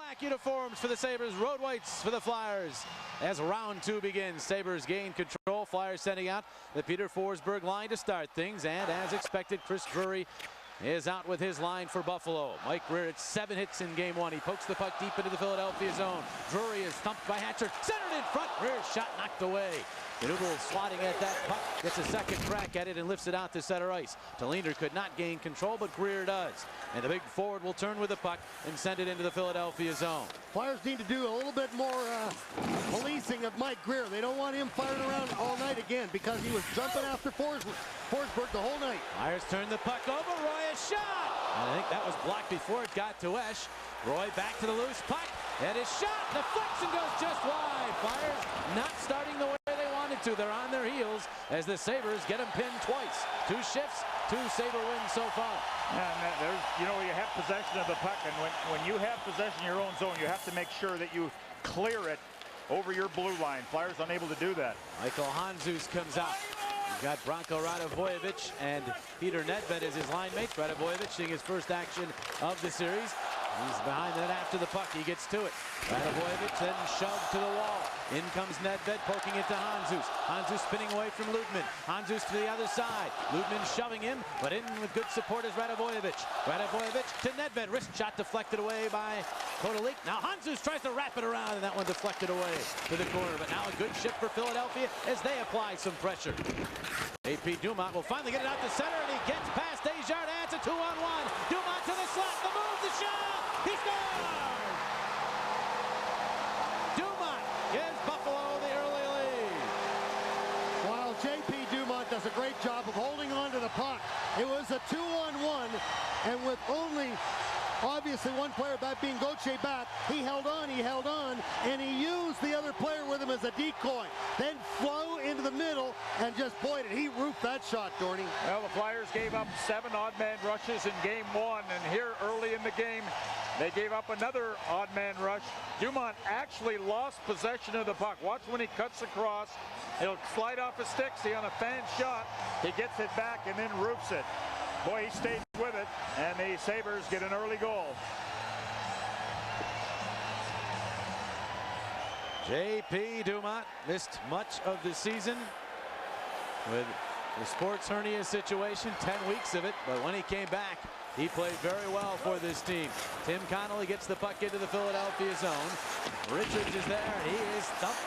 black uniforms for the Sabres, road whites for the Flyers. As round 2 begins, Sabres gain control. Flyers sending out the Peter Forsberg line to start things, and as expected, Chris Drury is out with his line for Buffalo. Mike Greer at 7 hits in game 1. He pokes the puck deep into the Philadelphia zone. Drury is thumped by Hatcher, centered in front. Greer's shot knocked away. Knuble swatting at that puck, gets a second crack at it and lifts it out to center ice. Tallinder could not gain control, but Greer does. And the big forward will turn with the puck and send it into the Philadelphia zone. Flyers need to do a little bit more policing of Mike Greer. They don't want him firing around all night again because he was jumping after Forsberg the whole night. Flyers turn the puck over. Roy a shot. I think that was blocked before it got to Esch. Roy back to the loose puck. And his shot deflects and goes just wide. Flyers not starting the way they wanted to. They're on their heels as the Sabres get them pinned twice. 2 shifts, 2 Sabre wins so far. Yeah, and there's, you know, you have possession of the puck, and when you have possession in your own zone, you have to make sure that you clear it over your blue line. Flyers unable to do that. Michael Handzus comes out. You've got Branko Radivojevic and Peter Nedved as his line mates. Radivojevic seeing his first action of the series. He's behind that after the puck. He gets to it. Radivojevic then shoved to the wall. In comes Nedved poking it to Handzus. Handzus spinning away from Ludman. Handzus to the other side. Ludman shoving him, but in with good support is Radivojevic. Radivojevic to Nedved. Wrist shot deflected away by Kotelik. Now Handzus tries to wrap it around, and that one deflected away to the corner. But now a good shift for Philadelphia as they apply some pressure. AP Dumont will finally get it out to center, and he gets past Desjardins. It's a 2-on-1. Dumont to the slot. The move, the shot. He scores! Dumont gives Buffalo the early lead. While J.P. Dumont does a great job of holding on to the puck. It was a 2-on-1, and with only obviously one player, that being Gauthier, back, he held on, and he used the other player with him as a decoy. Then flow into the middle and just, boy, did he roofed that shot, Dorney. Well, the Flyers gave up 7 odd man rushes in game 1, and here early in the game, they gave up another odd man rush. Dumont actually lost possession of the puck. Watch when he cuts across. It'll slide off his stick. See, on a fan shot, he gets it back and then roofs it. Boy, he stayed with it, and the Sabres get an early goal. J.P. Dumont missed much of the season with the sports hernia situation, 10 weeks of it, but when he came back, he played very well for this team. Tim Connolly gets the puck into the Philadelphia zone. Richards is there. He is thumped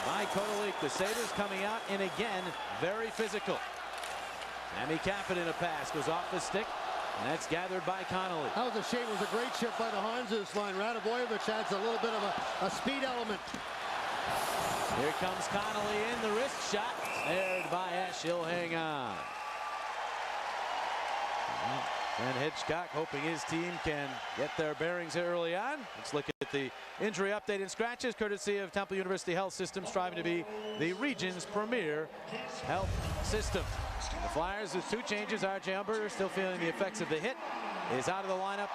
by Kotelik. The Sabres coming out, and again, very physical. Sammy Kapanen, a pass goes off the stick, and that's gathered by Connolly. That was a shame. It was a great shift by the Handzus line. Radivojevic adds a little bit of a speed element. Here comes Connolly in, the wrist shot, snared by Esch. He'll hang on. And Hitchcock hoping his team can get their bearings early on. Let's look at the injury update and scratches, courtesy of Temple University Health System, striving to be the region's premier health system. The Flyers with 2 changes. R.J. Umberger still feeling the effects of the hit, is out of the lineup.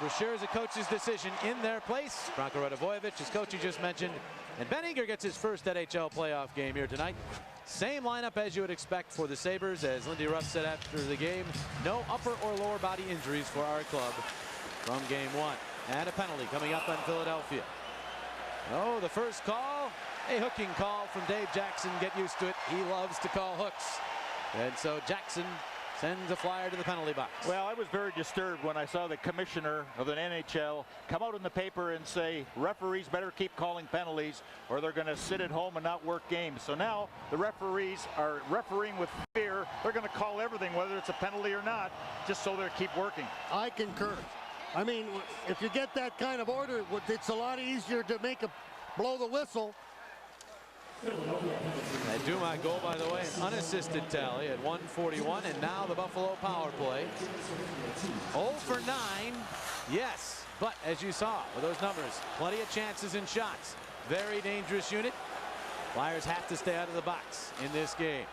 Brashear is a coach's decision in their place. Branko Radivojevic, as coach you just mentioned. And Ben Eager gets his first NHL playoff game here tonight. Same lineup as you would expect for the Sabres, as Lindy Ruff said after the game. No upper or lower body injuries for our club from game 1. And a penalty coming up on Philadelphia. Oh, the first call, a hooking call from Dave Jackson. Get used to it. He loves to call hooks. And so Jackson sends a Flyer to the penalty box. Well, I was very disturbed when I saw the commissioner of the NHL come out in the paper and say referees better keep calling penalties or they're going to sit at home and not work games. So now the referees are refereeing with fear. They're going to call everything, whether it's a penalty or not, just so they keep working. I concur. I mean, if you get that kind of order, it's a lot easier to blow the whistle. That Dumont goal, by the way, an unassisted tally at 141, and now the Buffalo power play. 0 for 9, yes, but as you saw with those numbers, plenty of chances and shots. Very dangerous unit. Flyers have to stay out of the box in this game.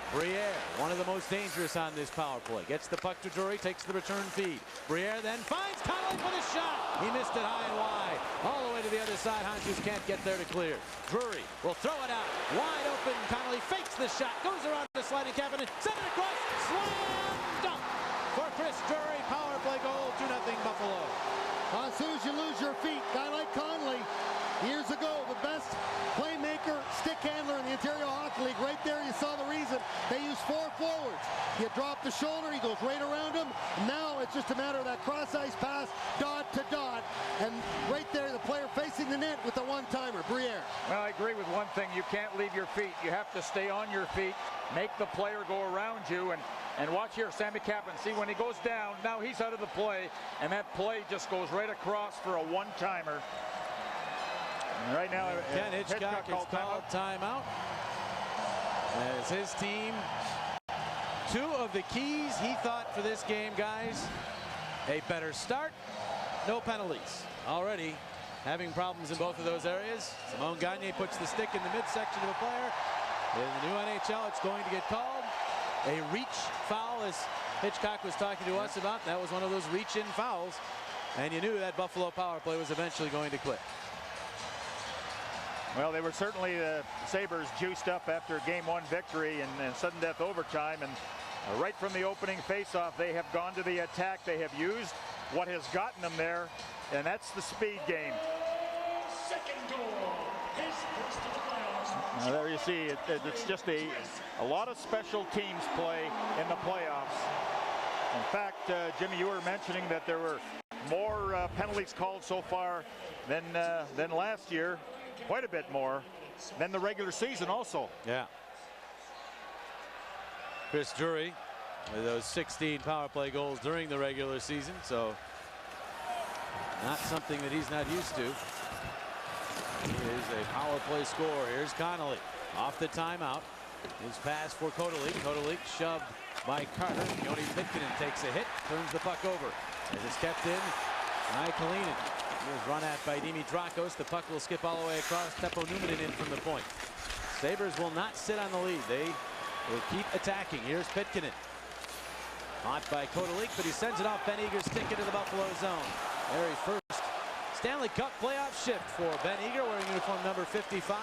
Briere, one of the most dangerous on this power play. Gets the puck to Drury, takes the return feed. Briere then finds Connolly for the shot. He missed it high and wide. All the way to the other side. Handzus can't get there to clear. Drury will throw it out. Wide open. Connolly fakes the shot. Goes around the sliding Kapanen. Send it across. Slam dunk for Chris Drury. Power play goal. 2-0 Buffalo. As soon as you lose your feet, guy like Conley, years ago, the best playmaker, stick handler in the Ontario Hockey League. Right there, you saw the reason. They use 4 forwards. You drop the shoulder, he goes right around him. Now it's just a matter of that cross-ice pass, dot to dot. And right there, the player facing the net with the one-timer, Briere. Well, I agree with one thing. You can't leave your feet. You have to stay on your feet, make the player go around you. And watch here, Sammy Kaplan. See, when he goes down, now he's out of the play, and that play just goes right across for a one-timer. Right now, Ken Hitchcock has called timeout. As his team, 2 of the keys he thought for this game, guys, a better start, no penalties. Already having problems in both of those areas. Simon Gagne puts the stick in the midsection of a player. In the new NHL, it's going to get called a reach foul, as Hitchcock was talking to us about. That was one of those reach-in fouls, and you knew that Buffalo power play was eventually going to click. Well, they were certainly Sabres juiced up after Game 1 victory and sudden death overtime. And right from the opening faceoff, they have gone to the attack. They have used what has gotten them there, and that's the speed game. Now, there you see, it's just a lot of special teams play in the playoffs. In fact, Jimmy, you were mentioning that there were more penalties called so far than last year. Quite a bit more than the regular season also. Yeah. Chris Drury with those 16 power play goals during the regular season, so not something that he's not used to. He is a power play scorer. Here's Connolly off the timeout. His pass for Kotelik. Kotelik shoved by Carter. Joni Pitkanen takes a hit, turns the puck over. As it's kept in by Kalinin. He was run at by Dimitrakos. The puck will skip all the way across. Teppo Numminen in from the point. Sabres will not sit on the lead. They will keep attacking. Here's Pitkanen. Caught by Kotelik, but he sends it off Ben Eager's stick into the Buffalo zone. Very first Stanley Cup playoff shift for Ben Eager, wearing uniform number 55.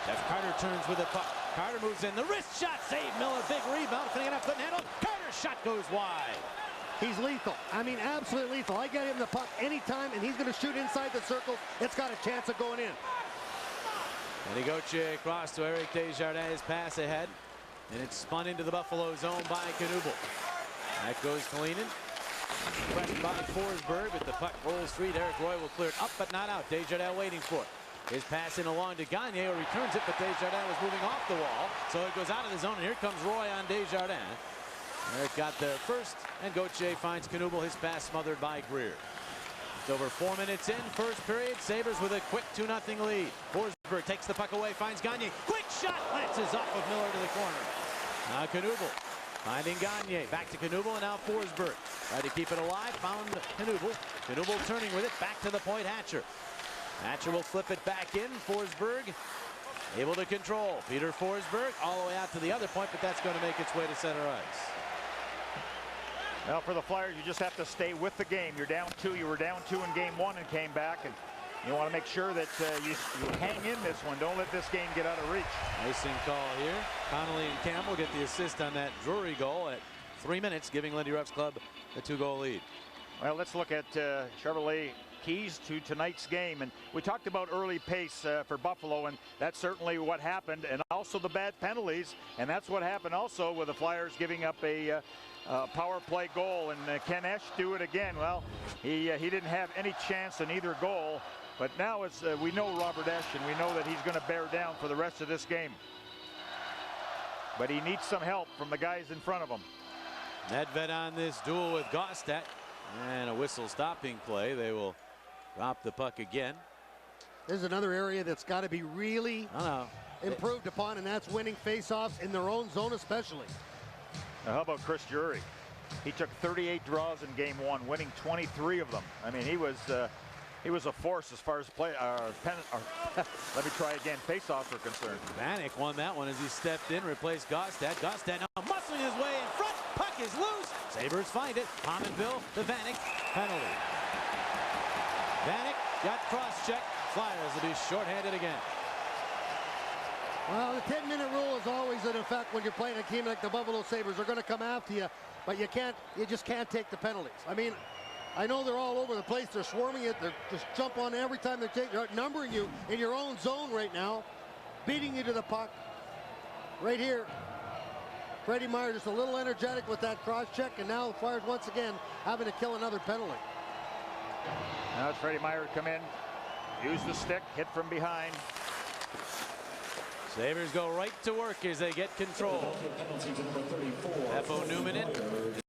Jeff Carter turns with the puck. Carter moves in. The wrist shot saved. Miller, big rebound. Finnegan up, couldn't handle. Carter's shot goes wide. He's lethal. I mean, absolutely lethal. I get him the puck anytime, and he's going to shoot inside the circle. It's got a chance of going in. And Negotiate across to Eric Desjardins. Pass ahead. And it's spun into the Buffalo zone by Knuble. That goes Kalinin. Pressed by Forsberg, but the puck rolls free. Derek Roy will clear it up, but not out. Desjardins waiting for it. His pass in along to Gagne, who returns it, but Desjardins was moving off the wall. So it goes out of the zone, and here comes Roy on Desjardins. Eric got there first, and Gauthier finds Knuble. His pass smothered by Greer. It's over 4 minutes in, first period. Sabres with a quick 2-0 lead. Forsberg takes the puck away, finds Gagne. Quick shot, glances off of Miller to the corner. Now Knuble finding Gagne. Back to Knuble, and now Forsberg. Tried to keep it alive, found Knuble. Knuble turning with it, back to the point, Hatcher. Hatcher will flip it back in. Forsberg able to control. Peter Forsberg all the way out to the other point, but that's going to make its way to center ice. Well, for the Flyers, you just have to stay with the game. You're down 2. You were down 2 in Game 1 and came back, and you want to make sure that you hang in this one. Don't let this game get out of reach. Icing call here. Connolly and Campbell get the assist on that Drury goal at 3 minutes, giving Lindy Ruff's club a 2-goal lead. Well, let's look at Chevrolet keys to tonight's game. And we talked about early pace for Buffalo, and that's certainly what happened, and also the bad penalties. And that's what happened also with the Flyers giving up a power play goal. And can Esch do it again? Well, he didn't have any chance in either goal. But now it's, we know Robert Esch, and we know that he's going to bear down for the rest of this game. But he needs some help from the guys in front of him. Nedved on this duel with Gaustat, and a whistle stopping play. They will drop the puck again. There's another area that's got to be really improved upon, and that's winning faceoffs in their own zone especially. Now, how about Chris Drury? He took 38 draws in Game 1, winning 23 of them. I mean, he was a force as far as play. Let me try again. Faceoffs are concerned. Vanek won that one as he stepped in, replaced Gaustat. Gaustat now muscling his way in front. Puck is loose. Sabres find it. Pominville, the Vanek penalty. Vanek got cross-checked. Flyers will be shorthanded again. Well, the 10-minute rule is always in effect when you're playing a team like the Buffalo Sabres. They're going to come after you, but you just can't take the penalties. I mean, I know they're all over the place. They're swarming it. They're just jump on every time they're outnumbering you in your own zone right now, beating you to the puck. Right here, Freddie Meyer just a little energetic with that cross check, and now the Flyers once again having to kill another penalty. Now it's Freddie Meyer to come in, use the stick, hit from behind. Sabres go right to work as they get control. Efo Newmanen,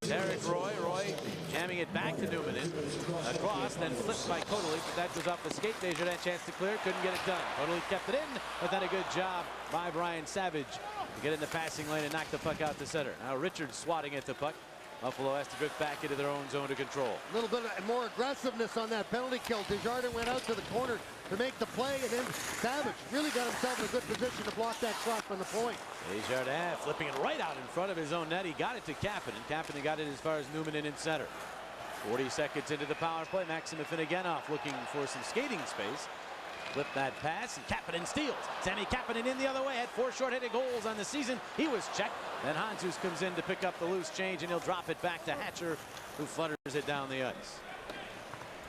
Derek Roy. Roy jamming it back to Newmanen. Across, then flipped by Kotelik, but that was off the skate. Desjardins chance to clear, couldn't get it done. Kotelik kept it in, but then a good job by Brian Savage to get in the passing lane and knock the puck out to center. Now Richards swatting at the puck. Buffalo has to drift back into their own zone to control. A little bit more aggressiveness on that penalty kill. Desjardins went out to the corner to make the play, and then Savage really got himself in a good position to block that shot from the point. Desjardins flipping it right out in front of his own net. He got it to Kapanen. Kapanen got it as far as Newmanen in center. 40 seconds into the power play. Maxim Afinogenov looking for some skating space. Flip that pass, and Kapanen steals. Sami Kapanen in the other way, had 4 short-handed goals on the season. He was checked. Then Handzus comes in to pick up the loose change, and he'll drop it back to Hatcher, who flutters it down the ice.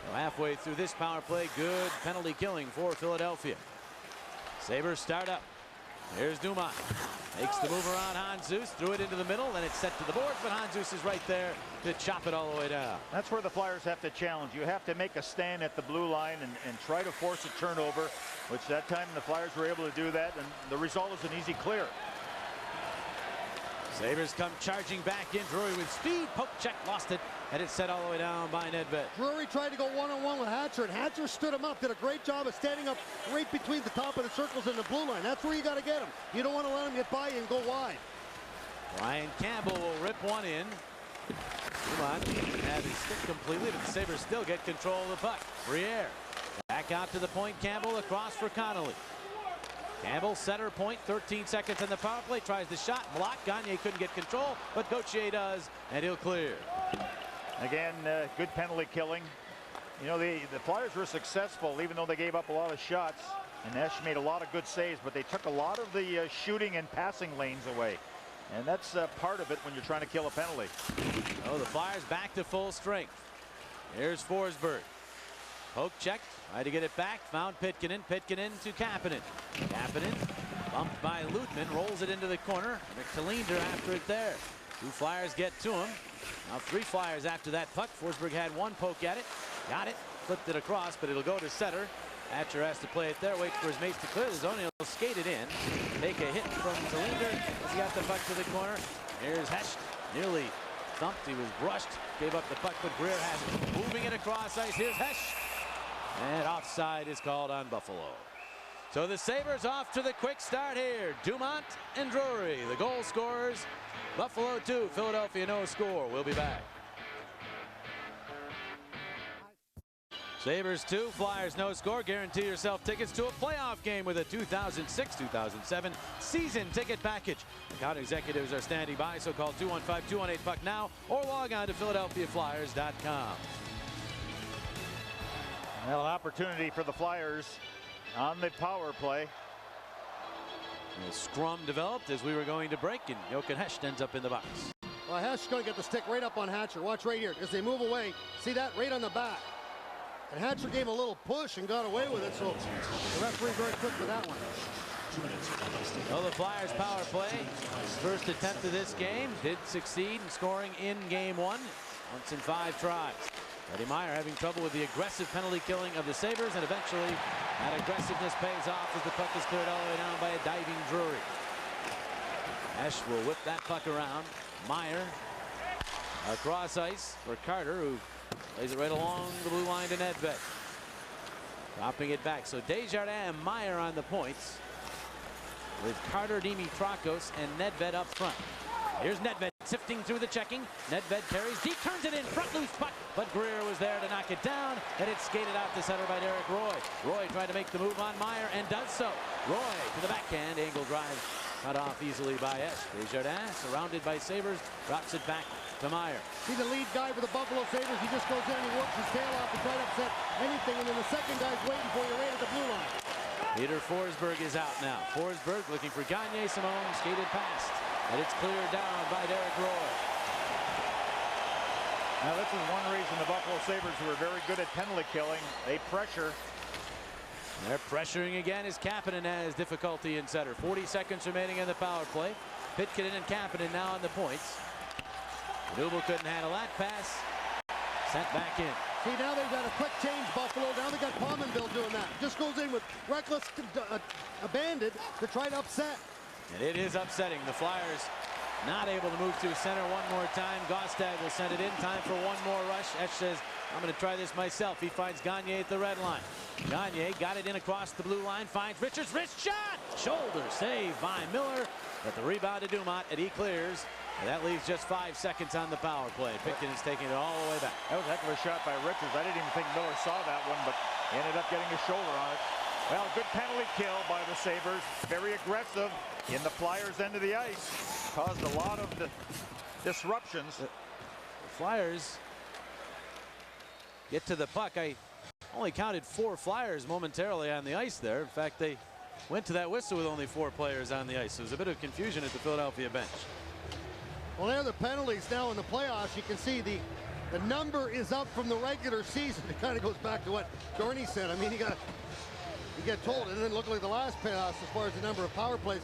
So halfway through this power play, good penalty killing for Philadelphia. Sabres start up. Here's Dumont. Makes the move around Handzus, threw it into the middle, then it's set to the boards, but Handzus is right there to chop it all the way down. That's where the Flyers have to challenge. You have to make a stand at the blue line and try to force a turnover, which that time the Flyers were able to do that, and the result is an easy clear. Sabres come charging back in. Drury with speed. Poke check, lost it, and it's set all the way down by Nedved. Drury tried to go one-on-one with Hatcher, and Hatcher stood him up, did a great job of standing up right between the top of the circles and the blue line. That's where you got to get him. You don't want to let him get by you and go wide. Ryan Campbell will rip one in. Dumont had his stick completely, but the Sabres still get control of the puck. Briere back out to the point. Campbell across for Connolly. Campbell center point, 13 seconds on the power play, tries the shot, blocked. Gagne couldn't get control, but Gauthier does, and he'll clear. Again, good penalty killing. You know, the Flyers were successful, even though they gave up a lot of shots, and Esch made a lot of good saves, but they took a lot of the shooting and passing lanes away. And that's part of it when you're trying to kill a penalty. Oh, the Flyers back to full strength. Here's Forsberg. Poke check, tried to get it back, found Pitkanen. Pitkanen to Kapanen. Kapanen bumped by Lutman, rolls it into the corner. McTelinder after it there. 2 Flyers get to him. Now 3 Flyers after that puck. Forsberg had 1 poke at it, got it, flipped it across, but it'll go to center. Hatcher has to play it there, waits for his mates to clear the zone. He'll skate it in, take a hit from Telinder as he got the puck to the corner. Here's Hesh, nearly thumped. He was brushed, gave up the puck, but Greer has it. Moving it across ice. Here's Hesh. And offside is called on Buffalo. So the Sabres off to the quick start here. Dumont and Drury, the goal scorers. Buffalo 2, Philadelphia no score. We'll be back. Sabres 2, Flyers no score. Guarantee yourself tickets to a playoff game with a 2006-2007 season ticket package. Account executives are standing by, so call 215-218-PUCK now or log on to PhiladelphiaFlyers.com. Well, an opportunity for the Flyers on the power play. The scrum developed as we were going to break, and Jochen Hecht ends up in the box. Well, Hecht's going to get the stick right up on Hatcher. Watch right here as they move away. See that right on the back. And Hatcher gave a little push and got away with it, so the referee very quick for that one. Well, the Flyers power play, first attempt of this game, did succeed in scoring in game 1, once in 5 tries. Freddie Meyer having trouble with the aggressive penalty killing of the Sabres, and eventually that aggressiveness pays off as the puck is cleared all the way down by a diving Drury. Esch will whip that puck around. Meyer across ice for Carter, who plays it right along the blue line to Nedved. Dropping it back. So Desjardins and Meyer on the points, with Carter, Dimitrakos, and Nedved up front. Here's Nedved sifting through the checking. Nedved carries deep, turns it in front, loose puck, but Greer was there to knock it down, and it's skated out to center by Derek Roy. Roy tried to make the move on Meyer and does so. Roy to the backhand, angle drive cut off easily by Esch. Desjardins, surrounded by Sabres, drops it back to Meyer. See the lead guy for the Buffalo Sabres. He just goes in and he works his tail off to try to upset anything, and then the second guy's waiting for you right at the blue line. Peter Forsberg is out now. Forsberg looking for Gagne. Simone skated past, and it's cleared down by Derek Roy. Now this is one reason the Buffalo Sabres, who are very good at penalty killing, they pressure. They're pressuring again as Kapanen has difficulty in center. 40 seconds remaining in the power play. Pitkanen and Kapanen now on the points. Knuble couldn't handle that pass. Sent back in. See, now they've got a quick change, Buffalo. Now they got Pominville doing that. Just goes in with reckless abandon to try to upset. And it is upsetting. The Flyers not able to move to center one more time. Gaustad will send it in. Time for one more rush. Esch says, I'm going to try this myself. He finds Gagne at the red line. Gagne got it in across the blue line. Finds Richards. Wrist shot. Shoulder save by Miller. But the rebound to Dumont, and he clears. And that leaves just 5 seconds on the power play. Pitkinen's taking it all the way back. That was a heck of a shot by Richards. I didn't even think Miller saw that one, but he ended up getting his shoulder on it. Well, good penalty kill by the Sabres. Very aggressive in the Flyers' end of the ice. Caused a lot of disruptions. The Flyers get to the puck. I only counted 4 Flyers momentarily on the ice there. In fact, they went to that whistle with only 4 players on the ice. There was a bit of confusion at the Philadelphia bench. Well, there are the penalties now in the playoffs. You can see the number is up from the regular season. It kind of goes back to what Dorney said. I mean, you get told, and then look like the last playoffs as far as the number of power plays.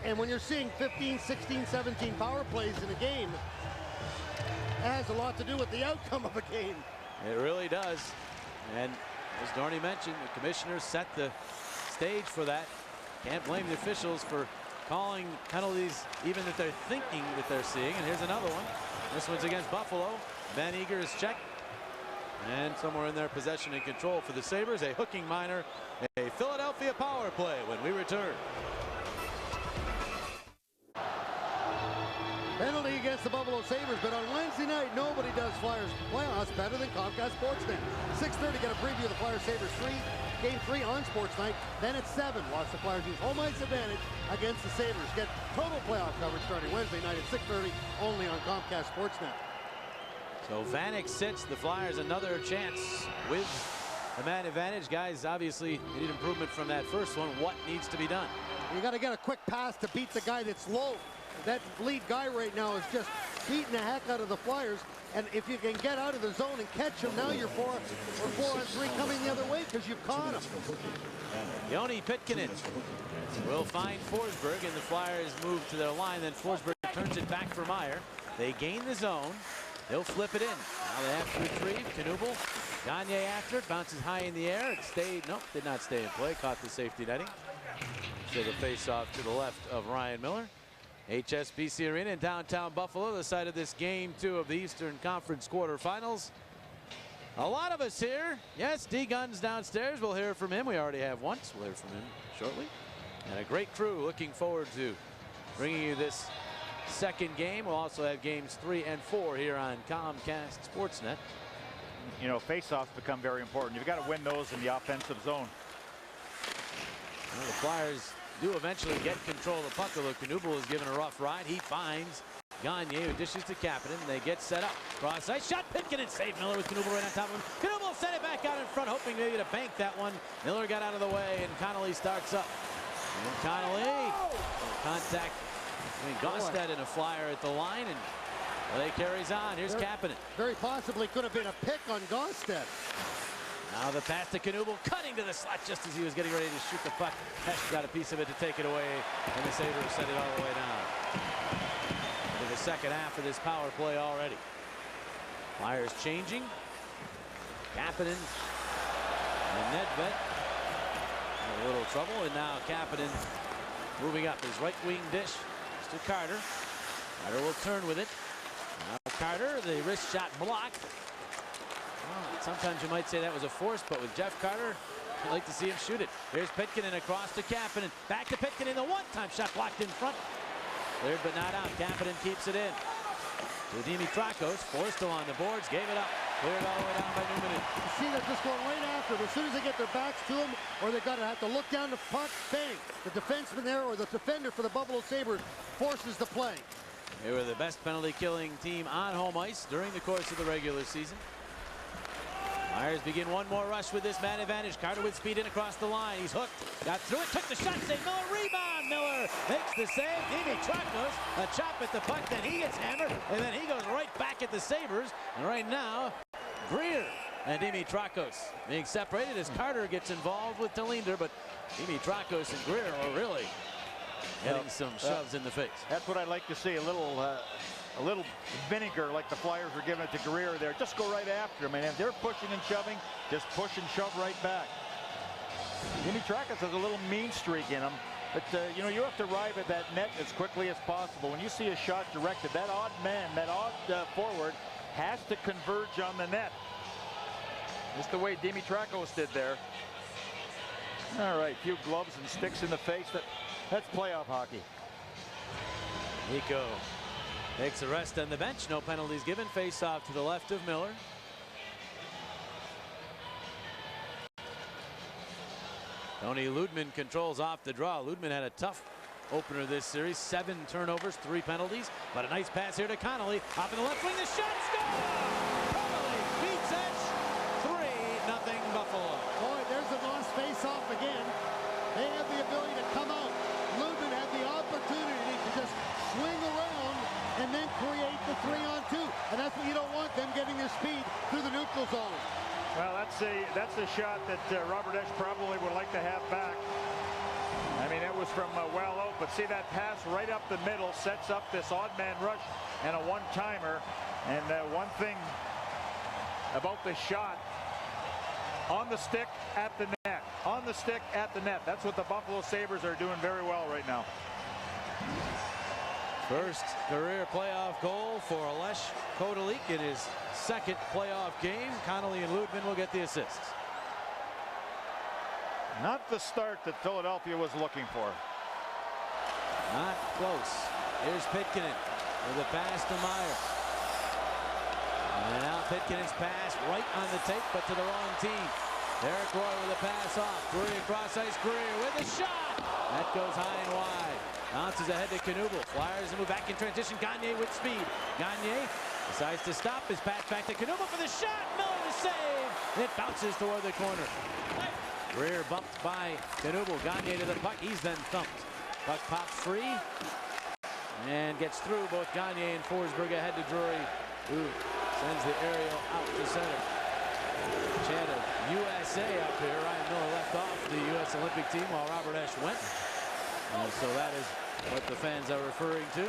And when you're seeing 15, 16, 17 power plays in a game, it has a lot to do with the outcome of a game. It really does. And as Dorney mentioned, the commissioners set the stage for that. Can't blame the officials for calling penalties even that they're thinking that they're seeing. And here's another one. This one's against Buffalo. Van Eager is checked. And somewhere in their possession and control for the Sabres. A hooking minor. A Philadelphia power play when we return. Penalty against the Buffalo Sabres, but on Wednesday night, nobody does Flyers playoffs better than Comcast Sportsnet. 6:30, get a preview of the Flyers Sabres Game 3 on Sports Night. Then at 7, watch the Flyers use home ice advantage against the Sabres. Get total playoff coverage starting Wednesday night at 6:30, only on Comcast Sportsnet. So Vanek sits. The Flyers another chance with a man advantage. Guys obviously need improvement from that first one. What needs to be done? You got to get a quick pass to beat the guy that's low. That lead guy right now is just beating the heck out of the Flyers. And if you can get out of the zone and catch him, now you're 4 on 3 coming the other way because you've caught him. Joni Pitkanen will find Forsberg, and the Flyers move to their line. Then Forsberg turns it back for Meyer. They gain the zone. They'll flip it in. Now they have to retrieve. Knuble. Gagne after it. Bounces high in the air. It stayed. Nope, did not stay in play. Caught the safety netting. So the face-off to the left of Ryan Miller. HSBC Arena in downtown Buffalo, the site of this Game 2 of the Eastern Conference quarterfinals. A lot of us here. Yes, D Gunn's downstairs. We'll hear from him. We already have once. We'll hear from him shortly. And a great crew looking forward to bringing you this second game. We'll also have games 3 and 4 here on Comcast Sportsnet. You know, face-offs become very important. You've got to win those in the offensive zone. Well, the Flyers do eventually get control of the puck, although Knuble is given a rough ride. He finds Gagne, who dishes to Kapanen. They get set up. Cross ice shot. Pitkanen save Miller with Knuble right on top of him. Knuble sent it back out in front, hoping maybe to bank that one. Miller got out of the way, and Connolly starts up. And Connolly, contact between Gaustad and a Flyer at the line, and play carries on. Here's Kapanen. Very possibly could have been a pick on Gaustad. Now the pass to Knuble, cutting to the slot just as he was getting ready to shoot the puck. Hesh got a piece of it to take it away, and the Sabres sent it all the way down. To the second half of this power play already. Flyers changing. Kapanen and Nedved in a little trouble, and now Kapanen moving up. His right wing dish to Carter. Carter will turn with it. Now Carter, the wrist shot blocked. Well, sometimes you might say that was a force, but with Jeff Carter, I'd like to see him shoot it. Here's Pitkanen across to Kapanen. Back to Pitkanen. The one-time shot blocked in front. Cleared but not out. Kapanen keeps it in. To Dimitrakos. Forced on the boards. Gave it up. Cleared all the way down by Newman. You see, they're just going right after him. As soon as they get their backs to him, or they've got to have to look down the puck, bang. The defenseman there, or the defender for the Buffalo Sabres, forces the play. They were the best penalty-killing team on home ice during the course of the regular season. Flyers begin one more rush with this man advantage. Carter with speed in across the line. He's hooked. Got through it. Took the shot. Save. Miller rebound. Miller makes the save. Dimitrakos a chop at the puck. Then he gets hammered. And then he goes right back at the Sabres. And right now, Greer and Dimitrakos being separated as Carter gets involved with Talinder. But Dimitrakos and Greer are really getting some shoves in the face. That's what I'd like to see. A little vinegar like the Flyers were giving it to Greer there. Just go right after him. And if they're pushing and shoving, just push and shove right back. Dimitrakos has a little mean streak in him. But, you know, you have to arrive at that net as quickly as possible. When you see a shot directed, that odd man, that odd forward has to converge on the net. Just the way Dimitrakos did there. All right, few gloves and sticks in the face. That's playoff hockey. Nico takes a rest on the bench. No penalties given. Face off to the left of Miller. Tony Ludman controls off the draw. Ludman had a tough opener this series. 7 turnovers, 3 penalties. But a nice pass here to Connolly. Off in the left wing. The shot. Score! Connolly beats Edge. 3-0 Buffalo. Boy, there's a lost face-off again. They have the ability to come out. Ludman had the opportunity to just swing around and then create the 3-on-2. And that's what you don't want, them getting their speed through the neutral zone. Well, that's a shot that Robert Esch probably would like to have back. I mean, it was from well out, but see that pass right up the middle sets up this odd man rush and a one-timer. And one thing about the shot, on the stick at the net, on the stick at the net. That's what the Buffalo Sabres are doing very well right now. First career playoff goal for Alesh Kotelik in his second playoff game. Connolly and Ludman will get the assists. Not the start that Philadelphia was looking for. Not close. Here's Pitkanen with a pass to Meyer. And now Pitkanen's pass right on the tape, but to the wrong team. Derek Roy with a pass off. Drury across ice. Greer with a shot. That goes high and wide. Bounces ahead to Knuble. Flyers move back in transition. Gagne with speed. Gagne decides to stop his pass back to Knuble for the shot. Miller to save. It bounces toward the corner. Greer bumped by Knuble. Gagne to the puck. He's then thumped. Puck pops free and gets through both Gagne and Forsberg ahead to Drury, who sends the aerial out to center. Chant of USA up here. Ryan Miller left off the U.S. Olympic team while Robert Esch went. So that is what the fans are referring to.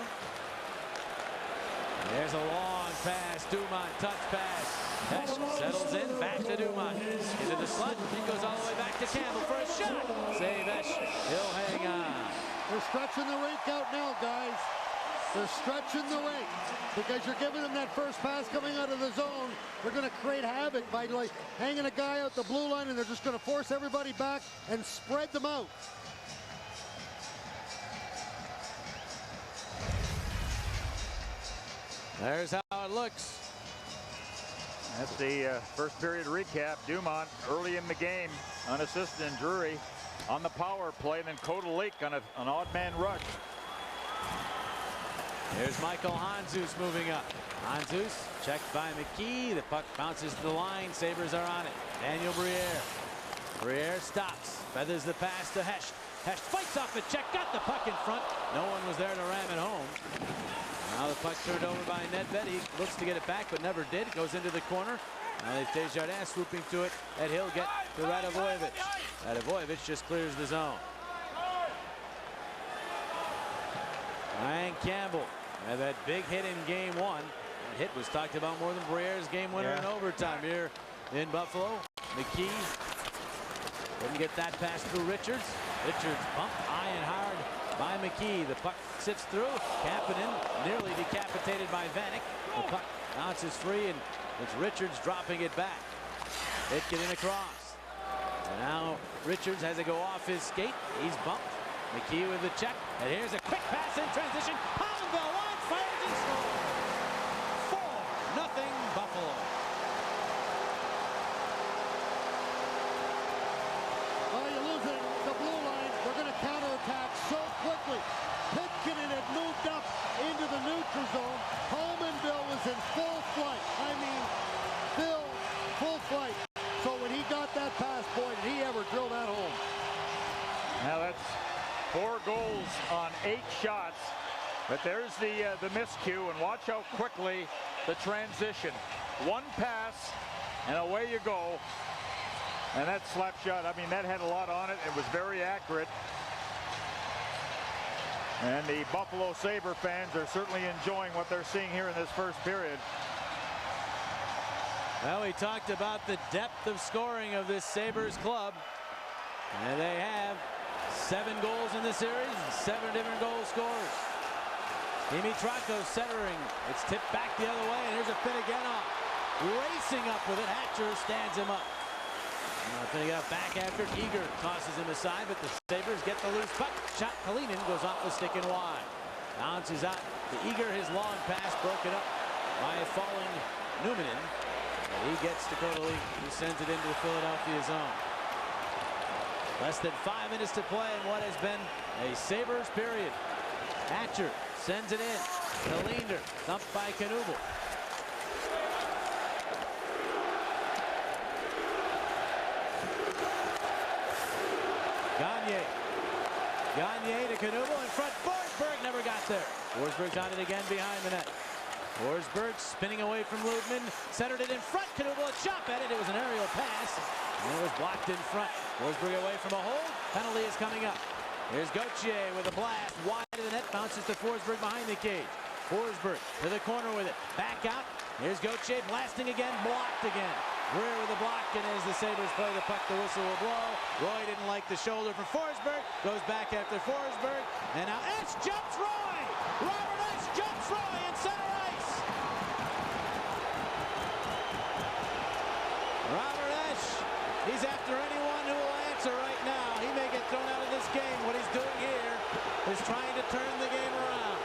There's a long pass. Dumont touch pass. Esch settles in. Back to Dumont. Into the slot. It goes all the way back to Campbell for a shot. Save Esch. He'll hang on. They're stretching the rink out now, guys. They're stretching the rink because you're giving them that first pass coming out of the zone. They're going to create havoc by like hanging a guy out the blue line, and they're just going to force everybody back and spread them out. There's how it looks. That's the first period recap. Dumont early in the game, unassisted, and Drury on the power play, and then Kotelik on an odd man rush. Here's Michael Handzus moving up. Handzus checked by McKee. The puck bounces to the line. Sabres are on it. Daniel Briere. Briere stops. Feathers the pass to Hecht. Hecht fights off the check. Got the puck in front. No one was there to ram it home. Now the puck turned over by Nedved. He looks to get it back, but never did. It goes into the corner. Now it's Desjardins swooping to it. And he'll get to Radovojevic. Radovojevic just clears the zone. Ryan Campbell had that big hit in game 1. That hit was talked about more than Briere's game winner in overtime here in Buffalo. McKee couldn't get that pass through Richards. Richards bumped high and hard by McKee. The puck sits through. Kapanen nearly decapitated by Vanek. The puck bounces free, and it's Richards dropping it back. Pitkanen across. And now Richards has to go off his skate. He's bumped. McKee with the check, and here's a quick pass in transition. Hollandville line fires and scores. 4-0 Buffalo. Well, you're losing the blue line. We're going to counterattack so quickly. Pitkanen had moved up into the neutral zone. Holmanville was in full flight. I mean, full flight. 8 shots. But there's the miscue, and watch how quickly the transition. One pass, and away you go. And that slap shot, I mean, that had a lot on it. It was very accurate. And the Buffalo Sabre fans are certainly enjoying what they're seeing here in this first period. Well, we talked about the depth of scoring of this Sabres club. And they have 7 goals in the series, 7 different goal scorers. Dimitrako centering. It's tipped back the other way, and here's a Finneganov racing up with it. Hatcher stands him up. Finneganov back after Eager tosses him aside, but the Sabres get the loose puck. Shot Kalinin goes off the stick and wide. Bounces out to Eager. His long pass broken up by a falling Numanen. He gets to Codoli. He sends it into the Philadelphia zone. Less than 5 minutes to play in what has been a Sabres period. Hatcher sends it in. Kalinder thumped by Knuble. Gagne to Knuble in front. Forsberg never got there. Forsberg's on it again behind the net. Forsberg spinning away from Ludman. Centered it in front. Knuble a chop at it. It was an aerial pass. And it was blocked in front. Forsberg away from a hold. Penalty is coming up. Here's Gauthier with a blast. Wide of the net. Bounces to Forsberg behind the cage. Forsberg to the corner with it. Back out. Here's Gauthier blasting again. Blocked again. Greer with the block, and as the Sabres play the puck, the whistle will blow. Roy didn't like the shoulder from Forsberg. Goes back after Forsberg. And now Esch jumps Roy. Robert Esch jumps Roy in center ice. Robert Esch, he's after anyone who will answer right now. He may get thrown out of this game. What he's doing here is trying to turn the game around.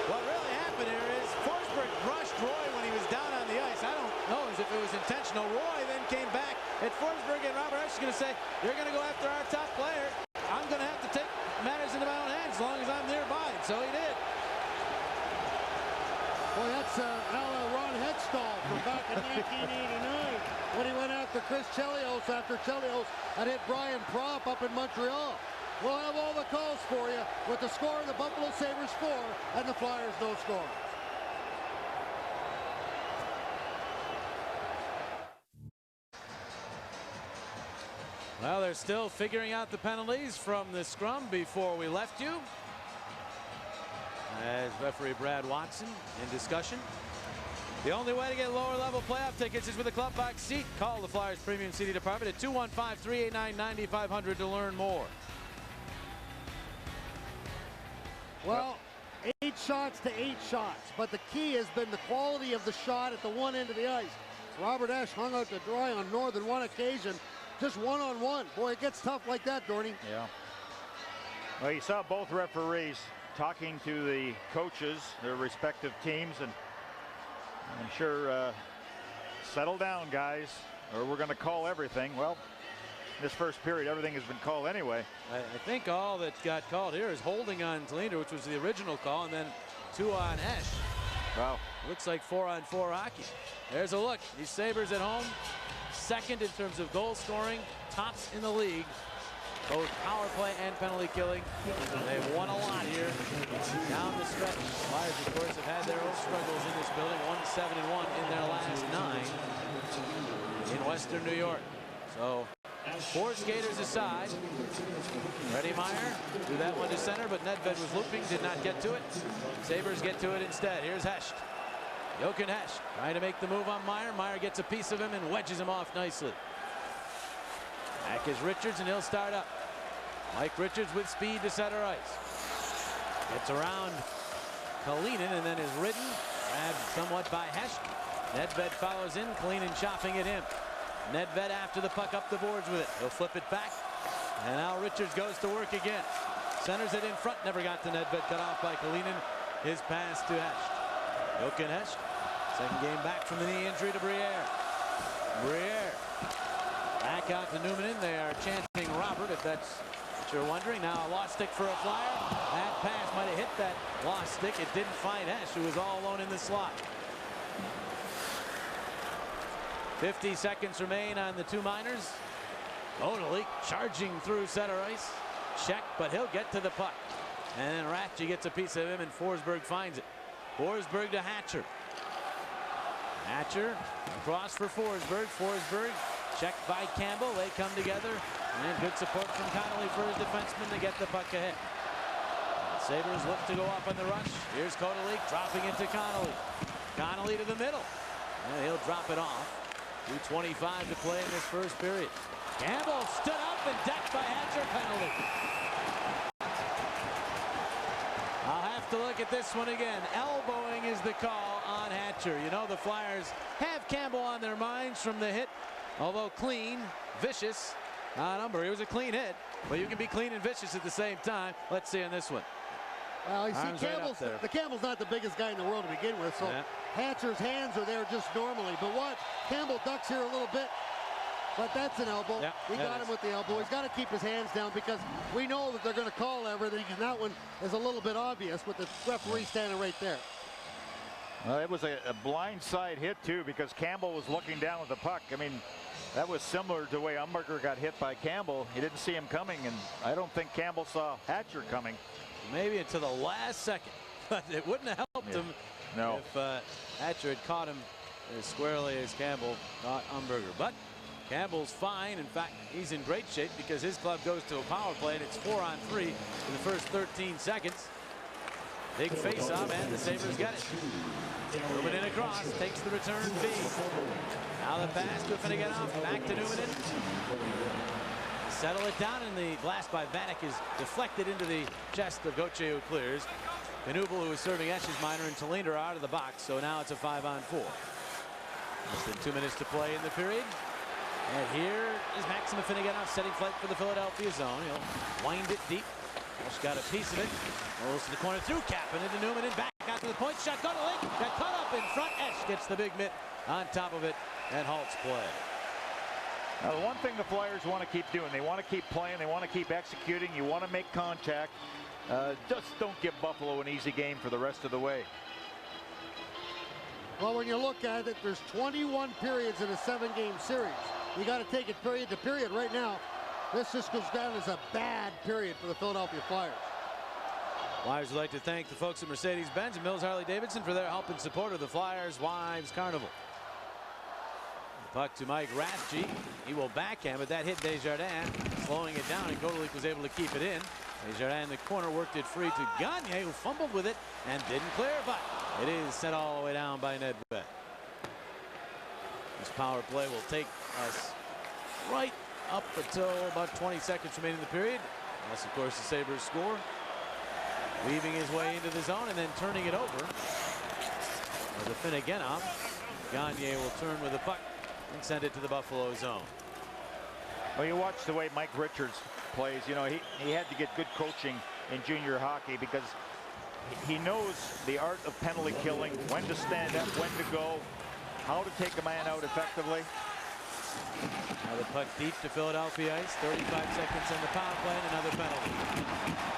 What really happened here is Forsberg brushed Roy when he was down on the ice. I don't know if it was intentional. Roy then came back at Forsberg, and Robert Esch is going to say, you're going to go after our top player. I'm going to have to take matters into my own hands as long as I'm nearby. And so he did. Boy, that's a la Ron Hextall from back in 1989 when he went after Chris Chelios after Chelios had hit Brian Propp up in Montreal. We'll have all the calls for you with the score of the Buffalo Sabres 4 and the Flyers no score. Well, they're still figuring out the penalties from the scrum before we left you. As referee Brad Watson in discussion. The only way to get lower level playoff tickets is with a club box seat. Call the Flyers Premium Seating Department at 215-389-9500 to learn more. Well, 8 shots to 8 shots, but the key has been the quality of the shot at the one end of the ice. Robert Esch hung out to dry on more than one occasion, just one-on-one. Boy, it gets tough like that, Dorney. Yeah. Well, you saw both referees talking to the coaches, their respective teams, and I'm sure settle down, guys, or we're going to call everything. Well, this first period, everything has been called anyway. I think all that got called here is holding on Kalinder, which was the original call, and then 2 on Esch. Wow. Looks like 4-on-4 hockey. There's a look. These Sabres at home, second in terms of goal scoring, tops in the league, both power play and penalty killing. They've won a lot here down the stretch. Flyers, of course, have had their own struggles in this building. 1-7-1 in their last 9 in Western New York. So 4 skaters aside. Reddy Meyer threw that one to center, but Nedved was looping, did not get to it. Sabres get to it instead. Here's Hesht. Jochen Hesht trying to make the move on Meyer. Meyer gets a piece of him and wedges him off nicely. Back is Richards, and he'll start up. Mike Richards with speed to center ice. Gets around Kalinin and then is ridden. Grabbed somewhat by Hesht. Nedved follows in. Kalinin chopping at him. Nedved after the puck up the boards with it. He'll flip it back. And now Richards goes to work again. Centers it in front. Never got to Nedved. Cut off by Kalinin. His pass to Hesht. Jochen Hesht. Second game back from the knee injury to Briere. Briere. Back out to Numanen. They are chanting Robert, if that's what you're wondering. Now a lost stick for a Flyer. That pass might have hit that lost stick. It didn't find Hesht, who was all alone in the slot. 50 seconds remain on the 2 minors. Odeli charging through center ice. check, but he'll get to the puck. And then Rathje gets a piece of him, and Forsberg finds it. Forsberg to Hatcher. Hatcher across for Forsberg. Forsberg checked by Campbell. They come together, and good support from Connolly for his defenseman to get the puck ahead. Sabres look to go up on the rush. Here's Kotelik dropping into Connolly. Connolly to the middle. And he'll drop it off. 2:25 to play in this first period. Campbell stood up and decked by Hatcher. Penalty. I'll have to look at this one again. Elbowing is the call on Hatcher. You know, the Flyers have Campbell on their minds from the hit, although clean, vicious on Umber. It was a clean hit, but you can be clean and vicious at the same time. Let's see on this one. Well, you see, Campbell's not the biggest guy in the world to begin with, so Hatcher's hands are there just normally. But watch, Campbell ducks here a little bit, but that's an elbow. He got him with the elbow. He's got to keep his hands down because we know that they're going to call everything, and that one is a little bit obvious with the referee standing right there. Well, it was a blindside hit, too, because Campbell was looking down at the puck. I mean, that was similar to the way Umberger got hit by Campbell. He didn't see him coming, and I don't think Campbell saw Hatcher coming. Maybe until the last second, but it wouldn't have helped him if Hatcher had caught him as squarely as Campbell caught Umberger. But Campbell's fine. In fact, he's in great shape because his club goes to a power play, and it's 4-on-3 in the first 13 seconds. Big face-off, and the Sabres get it. Moving in across, takes the return feed. Now the pass to Finneganoff, back to Newman. Settle it down, and the blast by Vanek is deflected into the chest of Gauthier, who clears. Knuble, who is serving Esch's minor, and Tallinder are out of the box, so now it's a 5-on-4. Less than 2 minutes to play in the period. And here is Maxim Finneganoff setting flight for the Philadelphia zone. He'll wind it deep. Esch got a piece of it. Rolls to the corner through Kapanen into Newman and back out to the point. Shot go to Link. Got caught up in front. Esch gets the big mitt on top of it and halts play. Now, the one thing the Flyers want to keep doing, they want to keep playing, they want to keep executing, you want to make contact. Just don't give Buffalo an easy game for the rest of the way. Well, when you look at it, there's 21 periods in a 7-game series. You got to take it period to period. Right now, this just goes down as a bad period for the Philadelphia Flyers. Flyers would like to thank the folks at Mercedes-Benz and Mills Harley-Davidson for their help and support of the Flyers Wives Carnival. Puck to Mike Rathje. He will backhand, but that hit Desjardins, slowing it down, and Kotelik was able to keep it in. Desjardins in the corner worked it free to Gagne, who fumbled with it and didn't clear, but it is sent all the way down by Nedved. This power play will take us right up until about 20 seconds remaining in the period. Unless, of course, the Sabres score. Weaving his way into the zone and then turning it over. As a Finneganoff, Gagne will turn with the puck and send it to the Buffalo zone. Well, you watch the way Mike Richards plays. You know, he had to get good coaching in junior hockey because he knows the art of penalty killing, when to stand up, when to go, how to take a man out effectively. Now the puck deep to Philadelphia ice. 35 seconds on the power play and another penalty.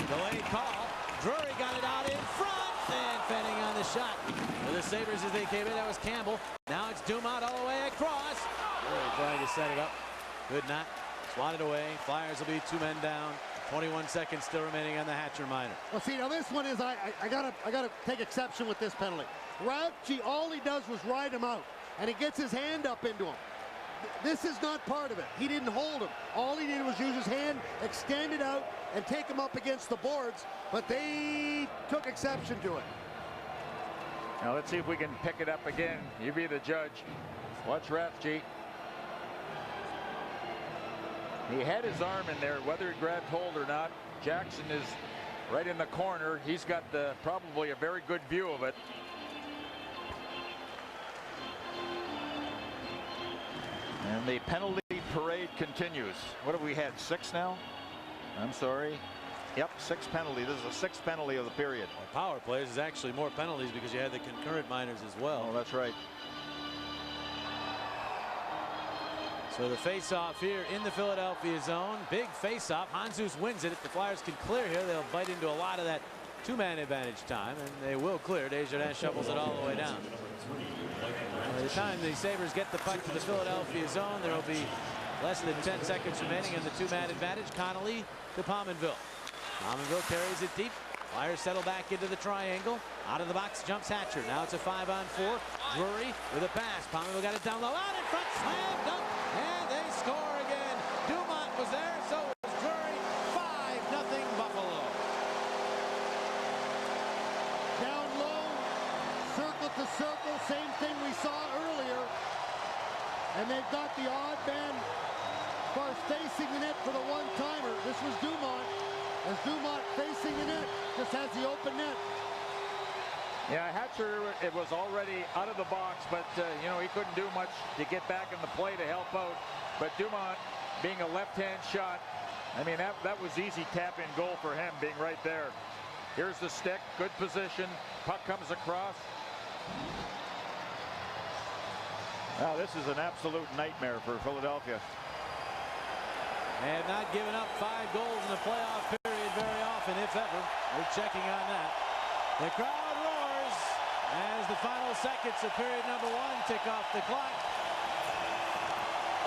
Delayed call. Drury got it out in front, and Fenning on the shot. For the Sabres as they came in, that was Campbell. Now it's Dumont all the way across. Drury trying to set it up. Could not. Swatted away. Flyers will be 2 men down. 21 seconds still remaining on the Hatcher minor. Well, see, now this one is, I gotta take exception with this penalty. Rathje, all he does was ride him out, and he gets his hand up into him. This is not part of it. He didn't hold him. All he did was use his hand, extend it out, and take him up against the boards, but they took exception to it. Now let's see if we can pick it up again. You be the judge. Watch Rathje. He had his arm in there, whether he grabbed hold or not. Jackson is right in the corner. He's got probably a very good view of it. And the penalty parade continues. What have we had, 6 now? I'm sorry. Yep, 6 penalties. This is the 6th penalty of the period. Well, power plays is actually more penalties because you had the concurrent minors as well. Oh, that's right. So the face-off here in the Philadelphia zone. Big face-off. Hanzus wins it. If the Flyers can clear here, they'll bite into a lot of that 2-man advantage time, and they will clear. Desjardins shovels it all the way down. By the time the Sabres get the puck to the Philadelphia zone, there will be less than 10 seconds remaining in the 2-man advantage. Connolly to Pominville. Pominville carries it deep. Flyers settle back into the triangle. Out of the box jumps Hatcher. Now it's a 5-on-4. Drury with a pass. Pominville got it down low. Out in front. Slam dunk. And they score again. Dumont was there. So was Drury. 5-0 Buffalo. Down low. Circle to circle. Same thing we saw earlier. And they've got the odd man first facing the net for the one-timer. This was Dumont. As Dumont facing the net, just has the open net. Yeah, Hatcher, it was already out of the box, but you know, he couldn't do much to get back in the play to help out. But Dumont, being a left-hand shot, I mean, that was easy tap-in goal for him, being right there. Here's the stick, good position. Puck comes across. Now this is an absolute nightmare for Philadelphia. And not giving up 5 goals in the playoff period very often, if ever. We're checking on that. The crowd roars as the final seconds of period number 1 tick off the clock.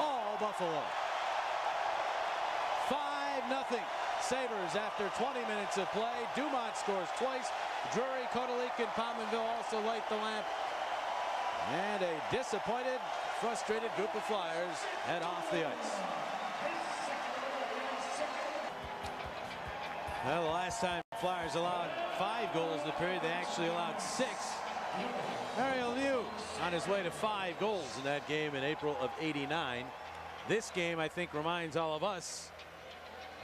All Buffalo. 5-0. Sabres after 20 minutes of play. Dumont scores twice. Drury, Kotelik, and Pominville also light the lamp. And a disappointed, frustrated group of Flyers head off the ice. Well, the last time Flyers allowed 5 goals in the period, they actually allowed 6. Ariel Mew on his way to 5 goals in that game in April of '89. This game, I think, reminds all of us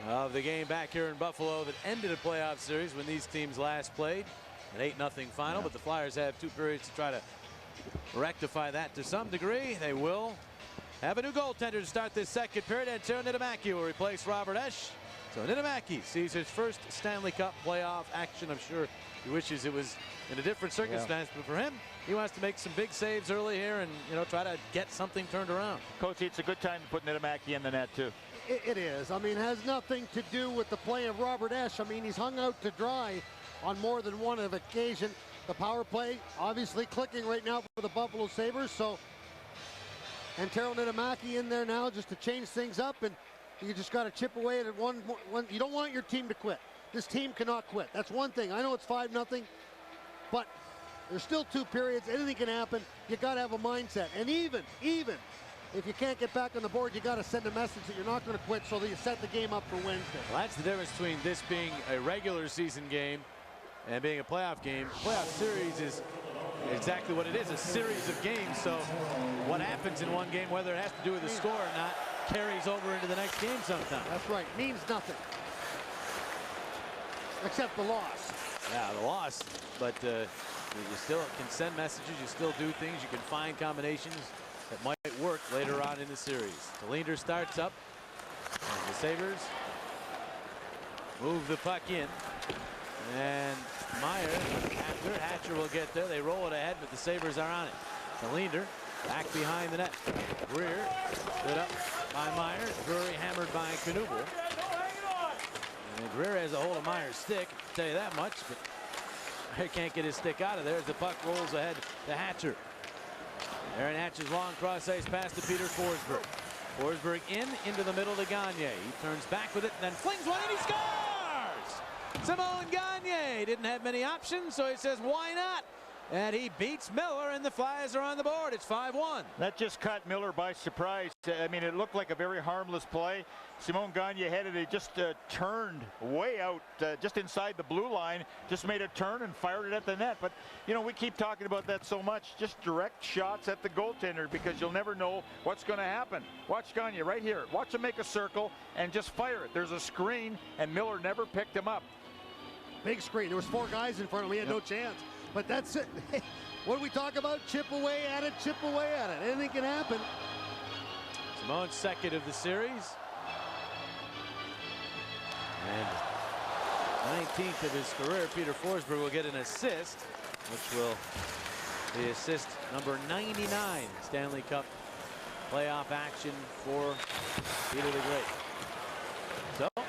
of the game back here in Buffalo that ended a playoff series when these teams last played. An 8-0 final, but the Flyers have 2 periods to try to rectify that to some degree. They will have a new goaltender to start this second period, and Tero Niittymaki will replace Robert Esch. So Niittymaki sees his first Stanley Cup playoff action. I'm sure he wishes it was in a different circumstance, but for him, he wants to make some big saves early here and, you know, try to get something turned around. Coach, it's a good time to put Niittymaki in the net too. It is. I mean, it has nothing to do with the play of Robert Esch. I mean, he's hung out to dry on more than one occasion. The power play obviously clicking right now for the Buffalo Sabres. So, and Tero Niittymaki in there now just to change things up, and you just got to chip away at it one. You don't want your team to quit. This team cannot quit. That's one thing. I know it's 5-0, but there's still 2 periods. Anything can happen. You got to have a mindset. And even if you can't get back on the board, you got to send a message that you're not going to quit so that you set the game up for Wednesday. Well, that's the difference between this being a regular season game and being a playoff game. Playoff series is exactly what it is, a series of games. So what happens in one game, whether it has to do with the score or not, carries over into the next game sometimes. That's right. Means nothing. Except the loss. Yeah, the loss. But you still can send messages. You still do things. You can find combinations that might work later on in the series. Linder starts up. And the Sabres move the puck in. And Meyer, after Hatcher will get there. They roll it ahead, but the Sabres are on it. Linder back behind the net. Greer stood up by Meyer. Drury hammered by Knuble. And Greer has a hold of Meyer's stick, I'll tell you that much, but Meyer can't get his stick out of there as the puck rolls ahead to Hatcher. Aaron Hatcher's long cross ice pass to Peter Forsberg. Forsberg into the middle to Gagne. He turns back with it and then flings one and he scores! Simon Gagne didn't have many options, so he says, why not? And he beats Miller, and the Flyers are on the board. It's 5-1. That just caught Miller by surprise. I mean, it looked like a very harmless play. Simon Gagne headed it, just turned way out, just inside the blue line, just made a turn and fired it at the net. But, you know, we keep talking about that so much, just direct shots at the goaltender because you'll never know what's going to happen. Watch Gagne right here. Watch him make a circle and just fire it. There's a screen, and Miller never picked him up. Big screen. There was 4 guys in front of him. He had no chance. But that's it. What do we talk about? Chip away at it, chip away at it. Anything can happen. Simone's second of the series. And 19th of his career. Peter Forsberg will get an assist, which will be assist number 99. Stanley Cup playoff action for Peter the Great. So, the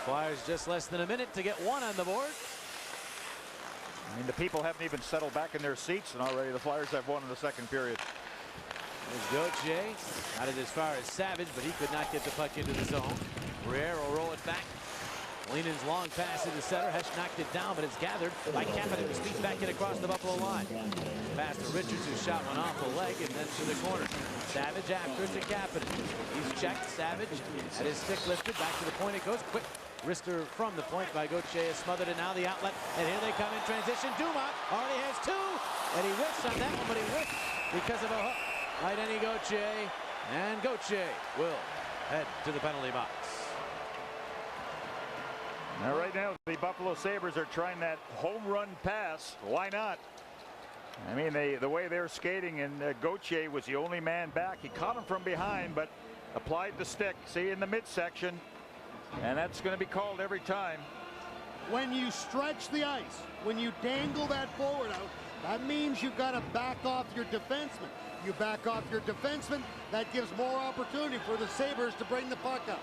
Flyers just less than a minute to get 1 on the board. I mean, the people haven't even settled back in their seats, and already the Flyers have 1 in the second period. There's Gauthier. Got it as far as Savage, but he could not get the puck into the zone. Guerrero will roll it back. Lenin's long pass to the center. Hesh knocked it down, but it's gathered by Kapanen, who speeds back in across the Buffalo line. Pass to Richards, who shot one off the leg and then to the corner. Savage after to Kapanen. He's checked. Savage had his stick lifted. Back to the point it goes. Quick wrister from the point by Gauthier is smothered, and now the outlet. And here they come in transition. Dumont already has two. And he whiffs on that one, but he whiffed because of a hook by Denny Gauthier. And Gauthier will head to the penalty box. Now right now the Buffalo Sabres are trying that home run pass. Why not? I mean, the way they're skating, and Gauthier was the only man back. He caught him from behind, but applied the stick. See, in the midsection, and that's going to be called every time. When you stretch the ice, when you dangle that forward out, that means you've got to back off your defenseman. You back off your defenseman, that gives more opportunity for the Sabres to bring the puck up.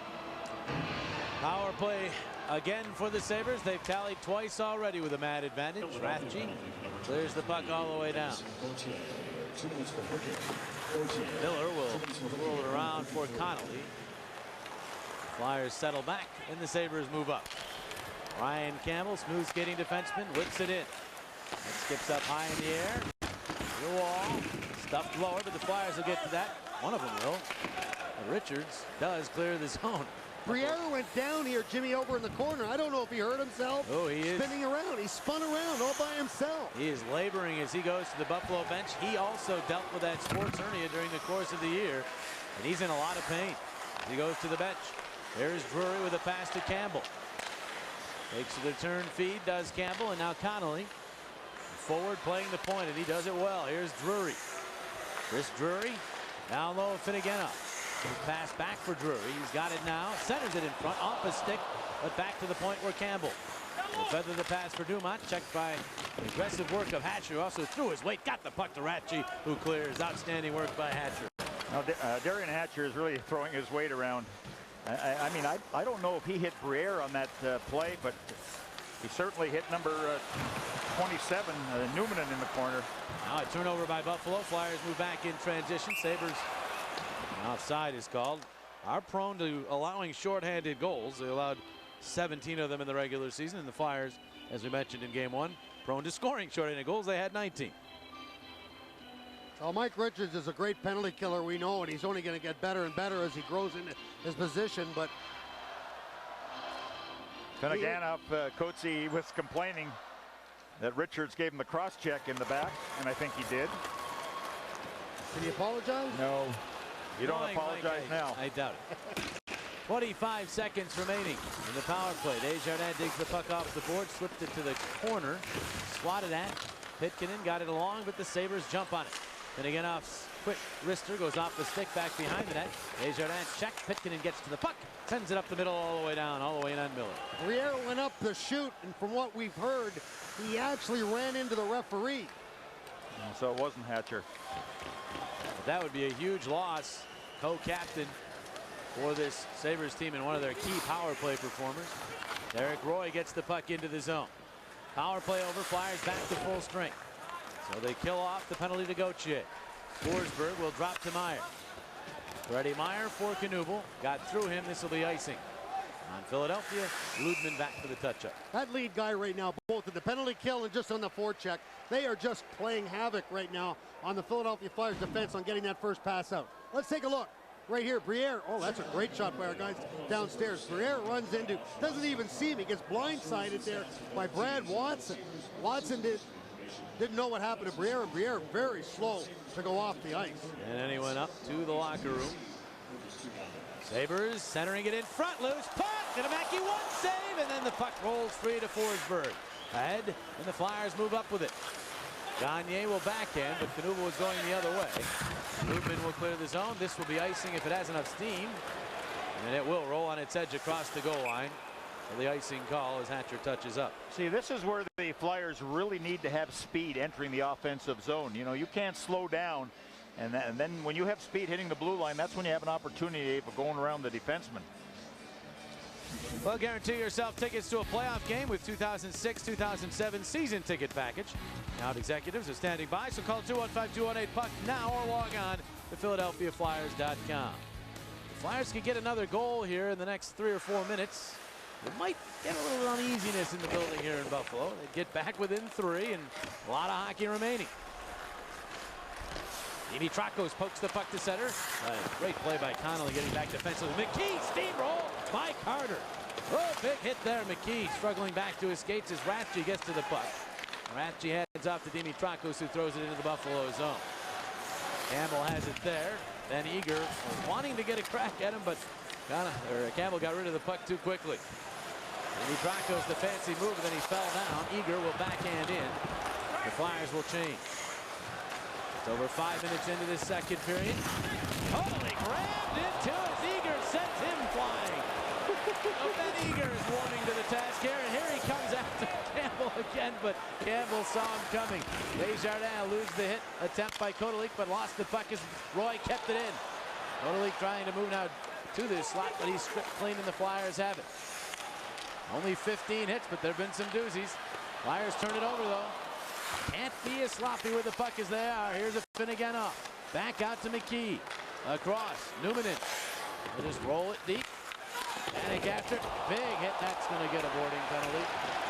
Power play again for the Sabres. They've tallied twice already with a mad advantage. Rathje clears the puck all the way down. Miller will roll it around for Connolly. Flyers settle back and the Sabres move up. Ryan Campbell, smooth skating defenseman, whips it in. That skips up high in the air. The wall, stuffed lower, but the Flyers will get to that. One of them will. But Richards does clear the zone. Briere went down here, Jimmy, over in the corner. I don't know if he hurt himself. Oh, he is spinning around. He spun around all by himself. He is laboring as he goes to the Buffalo bench. He also dealt with that sports hernia during the course of the year, and he's in a lot of pain. He goes to the bench. There's Drury with a pass to Campbell. Takes the return feed, does Campbell, and now Connolly. Forward playing the point, and he does it well. Here's Drury. Chris Drury down low, Finnegan up. Pass back for Drury. He's got it now. Centers it in front, off his stick, but back to the point where Campbell will feather the pass for Dumont. Checked by the aggressive work of Hatcher, who also threw his weight. Got the puck to Rathje, who clears. Outstanding work by Hatcher. Now, Darian Hatcher is really throwing his weight around. I mean, I don't know if he hit Briere on that play, but he certainly hit number 27, Newman in the corner. Now a turnover by Buffalo. Flyers move back in transition. Sabres, offside is called. Are prone to allowing shorthanded goals. They allowed 17 of them in the regular season, and the Flyers, as we mentioned in game one, prone to scoring shorthanded goals. They had 19. Well, Mike Richards is a great penalty killer, we know, and he's only going to get better and better as he grows into his position. But Finneganov, Coetzee was complaining that Richards gave him the cross check in the back, and I think he did. Can he apologize? No. You don't apologize now. I doubt it. 25 seconds remaining in the power play. Desjardins digs the puck off the board, slipped it to the corner, swatted at. Pitkanen got it along, but the Sabres jump on it. Finneganov's quick wrister goes off the stick back behind the net. Desjardins check. Pitkanen gets to the puck, sends it up the middle all the way down, all the way in on Miller. Briere went up the chute, and from what we've heard, he actually ran into the referee. So it wasn't Hatcher. But that would be a huge loss. Co-captain for this Sabres team and one of their key power play performers. Derek Roy gets the puck into the zone. Power play over. Flyers back to full strength. So they kill off the penalty to Gauthier. Forsberg will drop to Meyer. Freddie Meyer for Knuble. Got through him. This will be icing. On Philadelphia, Ludman back for the touch-up. That lead guy right now, both in the penalty kill and just on the forecheck, they are just playing havoc right now on the Philadelphia Flyers defense on getting that first pass out. Let's take a look. Right here, Briere. Oh, that's a great shot by our guys downstairs. Briere runs into, doesn't even see him. He gets blindsided there by Brad Watson. Watson didn't know what happened to Briere, and Briere very slow to go off the ice. And then he went up to the locker room. Sabres centering it in front, loose puck, and Amaki one save, and then the puck rolls free to Forsberg. Ahead, and the Flyers move up with it. Gagne will backhand, but Knuble was going the other way. Ludman will clear the zone. This will be icing if it has enough steam. And it will roll on its edge across the goal line. The icing call as Hatcher touches up. See, this is where the Flyers really need to have speed entering the offensive zone. You know, you can't slow down. And then when you have speed hitting the blue line, that's when you have an opportunity of going around the defenseman. Well, guarantee yourself tickets to a playoff game with 2006-2007 season ticket package. Now executives are standing by, so call 215-218-PUCK now or log on to PhiladelphiaFlyers.com. The Flyers can get another goal here in the next 3 or 4 minutes. We might get a little uneasiness in the building here in Buffalo. They get back within 3 and a lot of hockey remaining. Dimitrakos pokes the puck to center. Great play by Connolly getting back defensively. McKee steamroll by Carter. Oh, big hit there. McKee struggling back to his skates as Ratche gets to the puck. Ratche heads off to Dimitrakos, who throws it into the Buffalo zone. Campbell has it there. Then Eager was wanting to get a crack at him, but Campbell got rid of the puck too quickly. Dimitrakos the fancy move, and then he fell down. Eager will backhand in. The Flyers will change. It's over 5 minutes into this second period. Holy, grabbed into it. Eager sends him flying. Ben Eager is warming to the task here, and here he comes after Campbell again, but Campbell saw him coming. Desjardins loses the hit attempt by Kotelik, but lost the puck as Roy kept it in. Kotelik trying to move now to this slot, but he's stripped clean, and the Flyers have it. Only 15 hits, but there have been some doozies. Flyers turn it over, though. Can't be as sloppy with the puck as they are. Here's a Finnegan off. Back out to McKee. Across. Numanen. They'll just roll it deep. Panic after. Big hit. That's going to get a boarding penalty.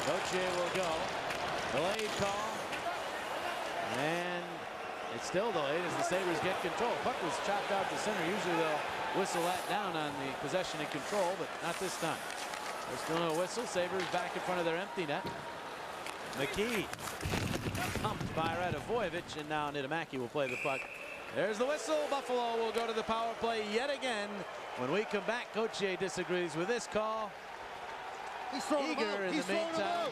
Gauthier will go. Delayed call. And it's still delayed as the Sabres get control. Puck was chopped out to center. Usually they'll whistle that down on the possession and control, but not this time. There's still no whistle. Sabres back in front of their empty net. McKee pumped by Radovojevic, and now Niittymaki will play the puck. There's the whistle. Buffalo will go to the power play yet again. When we come back, Gauthier disagrees with this call. Eager in the meantime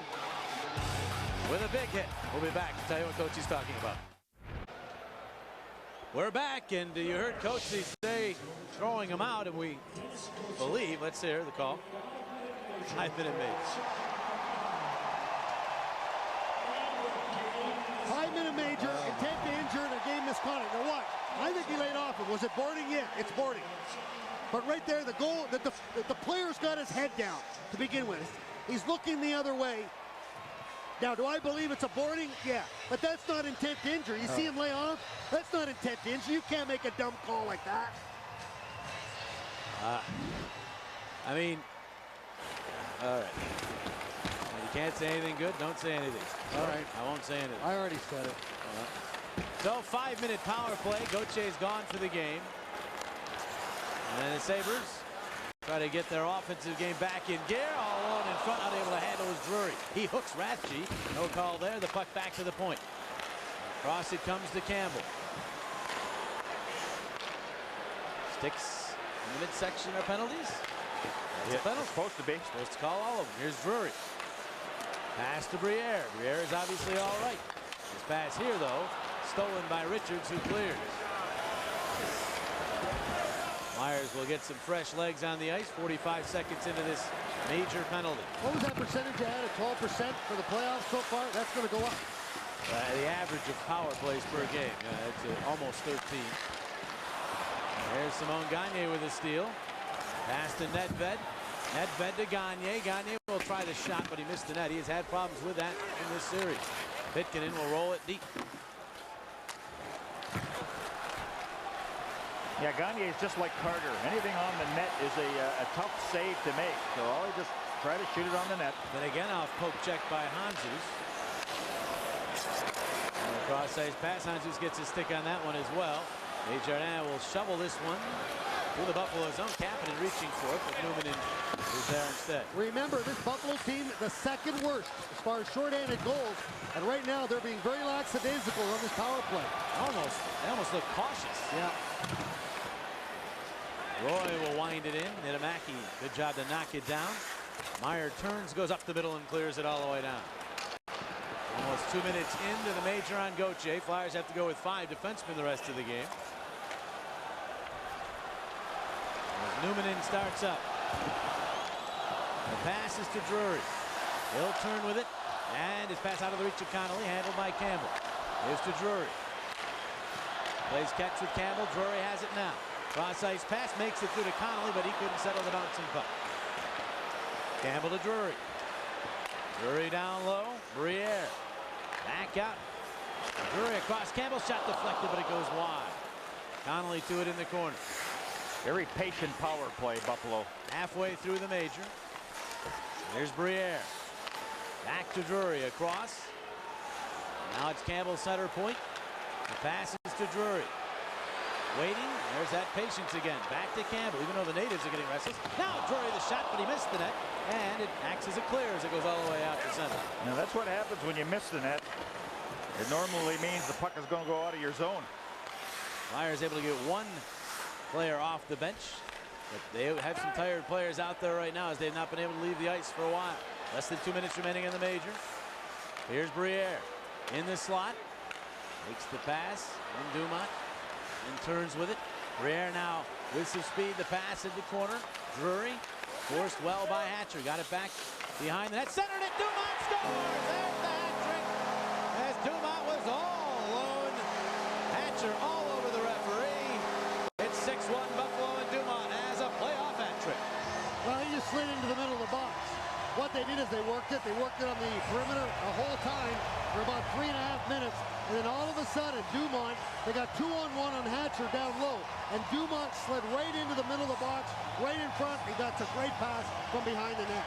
with a big hit. We'll be back to tell you what Coach is talking about. We're back, and you heard Coach say throwing him out, and we believe, let's hear the call. 5-minute major. 5-minute major, intent to injure, and a game misconduct. Now what? I think he laid off him. Was it boarding? Yeah, it's boarding. But right there, the goal that the player's got his head down to begin with. He's looking the other way. Now, do I believe it's a boarding? Yeah, but that's not intent to injure. You see him lay off? That's not intent to injure. You can't make a dumb call like that. I mean, all right. You can't say anything good, don't say anything. All right, I won't say anything. I already said it. So 5-minute power play. Gauthier's gone for the game. And the Sabres try to get their offensive game back in gear. All alone in front, not able to handle is Drury. He hooks Ratche. No call there. The puck back to the point. Across it comes to Campbell. Sticks in the midsection are penalties. That's a penalty. Supposed to be. Supposed to call all of them. Here's Drury. Pass to Briere. Briere is obviously all right. This pass here, though, stolen by Richards, who clears. Myers will get some fresh legs on the ice. 45 seconds into this major penalty. What was that percentage you had at 12% for the playoffs so far? That's going to go up. The average of power plays per game. It's almost 13. There's Simon Gagne with a steal. Pass to Nedved. Nedved to Gagne. Gagne will try the shot, but he missed the net. He has had problems with that in this series. Pitkanen will roll it deep. Yeah, Gagne is just like Carter. Anything on the net is a tough save to make. So I'll just try to shoot it on the net. Then again, off poke check by Hanzus. Cross-ice pass. Hanzus gets his stick on that one as well. Desjardins will shovel this one to the Buffalo zone. Kapanen reaching for it, but Numanen is there instead. Remember, this Buffalo team, the second worst as far as shorthanded goals. And right now, they're being very lackadaisical on this power play. They almost look cautious. Yeah. Roy will wind it in. Niittymaki, good job to knock it down. Meyer turns, goes up the middle, and clears it all the way down. Almost 2 minutes into the major on Gauthier. Flyers have to go with 5 defensemen the rest of the game. As Numanen starts up. The pass is to Drury. He'll turn with it. And his pass out of the reach of Connolly, handled by Campbell. Here's to Drury. Plays catch with Campbell. Drury has it now. Cross-ice pass, makes it through to Connolly, but he couldn't settle the bouncing puck. Campbell to Drury. Drury down low. Briere. Back out. Drury across. Campbell shot deflected, but it goes wide. Connolly to it in the corner. Very patient power play, Buffalo. Halfway through the major. Here's Briere. Back to Drury across. Now it's Campbell center point. The pass is to Drury. Waiting. There's that patience again. Back to Campbell, even though the natives are getting restless. Now Drury the shot, but he missed the net. And it acts as a clear as it goes all the way out to center. Now that's what happens when you miss the net. It normally means the puck is going to go out of your zone. Flyers able to get one player off the bench. But they have some tired players out there right now as they've not been able to leave the ice for a while. Less than 2 minutes remaining in the major. Here's Briere in the slot. Makes the pass. And Dumont and turns with it. Briere now with some speed. The pass in the corner. Drury forced well by Hatcher. Got it back behind the net. Centered it. Dumont scores. There's the hat trick. As Dumont was all alone. Hatcher all over the referee. It's 6-1 Buffalo, and Dumont has a playoff hat trick. Well, he just slid into the middle of the box. What they did is they worked it. They worked it on the perimeter the whole time for about 3.5 minutes. And then all of a sudden, Dumont, they got 2-on-1 on Hatcher down low. And Dumont slid right into the middle of the box, right in front. He got a great pass from behind the net.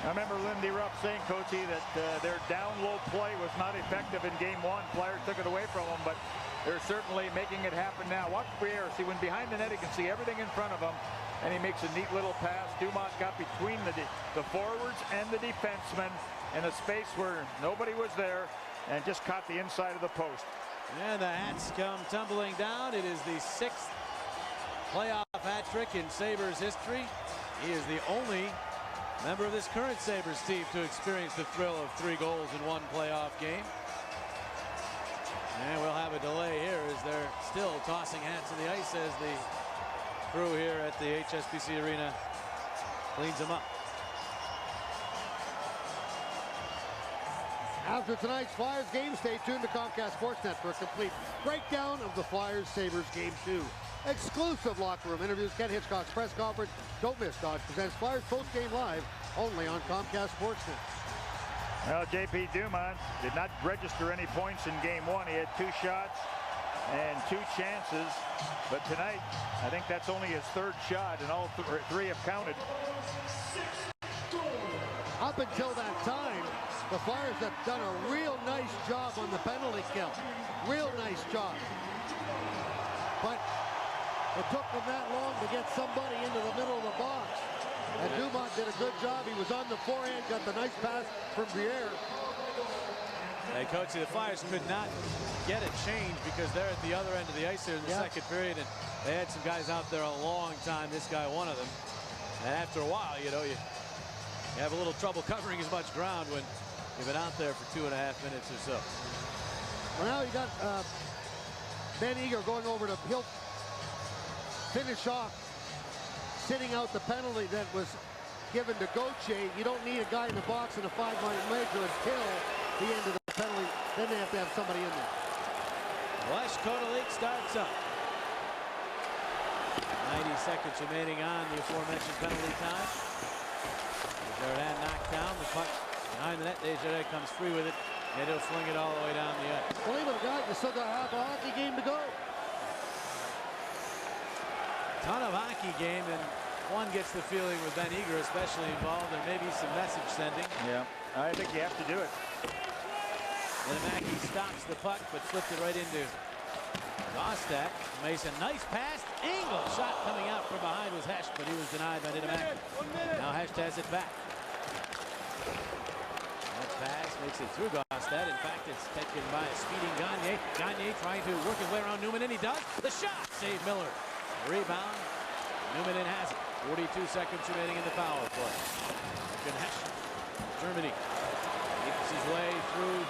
I remember Lindy Rupp saying, Coachy, that their down low play was not effective in game one. Flyers took it away from them, but they're certainly making it happen now. Watch Briere. See, when behind the net, he can see everything in front of him, and he makes a neat little pass. Dumont got between the forwards and the defensemen in a space where nobody was there, and just caught the inside of the post. And the hats come tumbling down. It is the 6th playoff hat trick in Sabres history. He is the only member of this current Sabres team to experience the thrill of 3 goals in one playoff game. And we'll have a delay here as they're still tossing hats in the ice as the crew here at the HSBC Arena cleans them up. After tonight's Flyers game, stay tuned to Comcast Sportsnet for a complete breakdown of the Flyers-Sabres Game 2. Exclusive locker room interviews, Ken Hitchcock's press conference. Don't miss Dodge Presents Flyers Post-Game Live, only on Comcast Sportsnet. Well, J.P. Dumont did not register any points in game one. He had 2 shots and 2 chances. But tonight, I think that's only his 3rd shot, and all 3 have counted. Up until that time, the Flyers have done a real nice job on the penalty kill. Real nice job. But it took them that long to get somebody into the middle of the box. And Dumont did a good job. He was on the forehand, got the nice pass from Briere. Hey, Coach, the Flyers could not get a change because they're at the other end of the ice here in the second period, and they had some guys out there a long time. This guy, one of them. And after a while, you know, you have a little trouble covering as much ground when you've been out there for 2.5 minutes or so. Well, now you got Ben Eager going over to Hill. Finish off, sitting out the penalty that was given to Gauthier. You don't need a guy in the box in a 5-minute major until the end of the penalty. Then they have to have somebody in there. Wes Kotelik starts up. 90 seconds remaining on the aforementioned penalty time. Desjardins knocked down the puck behind the net. Desjardins comes free with it, and he'll swing it all the way down the ice. Believe it or not, you still got half a hockey game to go. Ton of hockey game, and one gets the feeling with Ben Eager especially involved, there may be some message sending. Yeah, I think you have to do it. Valimaki stops the puck, but flipped it right into Gostat. Mason, nice pass. Engel shot coming out from behind was Hecht, but he was denied by Valimaki. Now Hecht has it back. That pass makes it through Gostat. In fact, it's taken by a speeding Gagne. Gagne trying to work his way around Newman, and he does. The shot saved Miller. Rebound. Newman has it. 42 seconds remaining in the power play. Hecht, Germany, keeps his way through.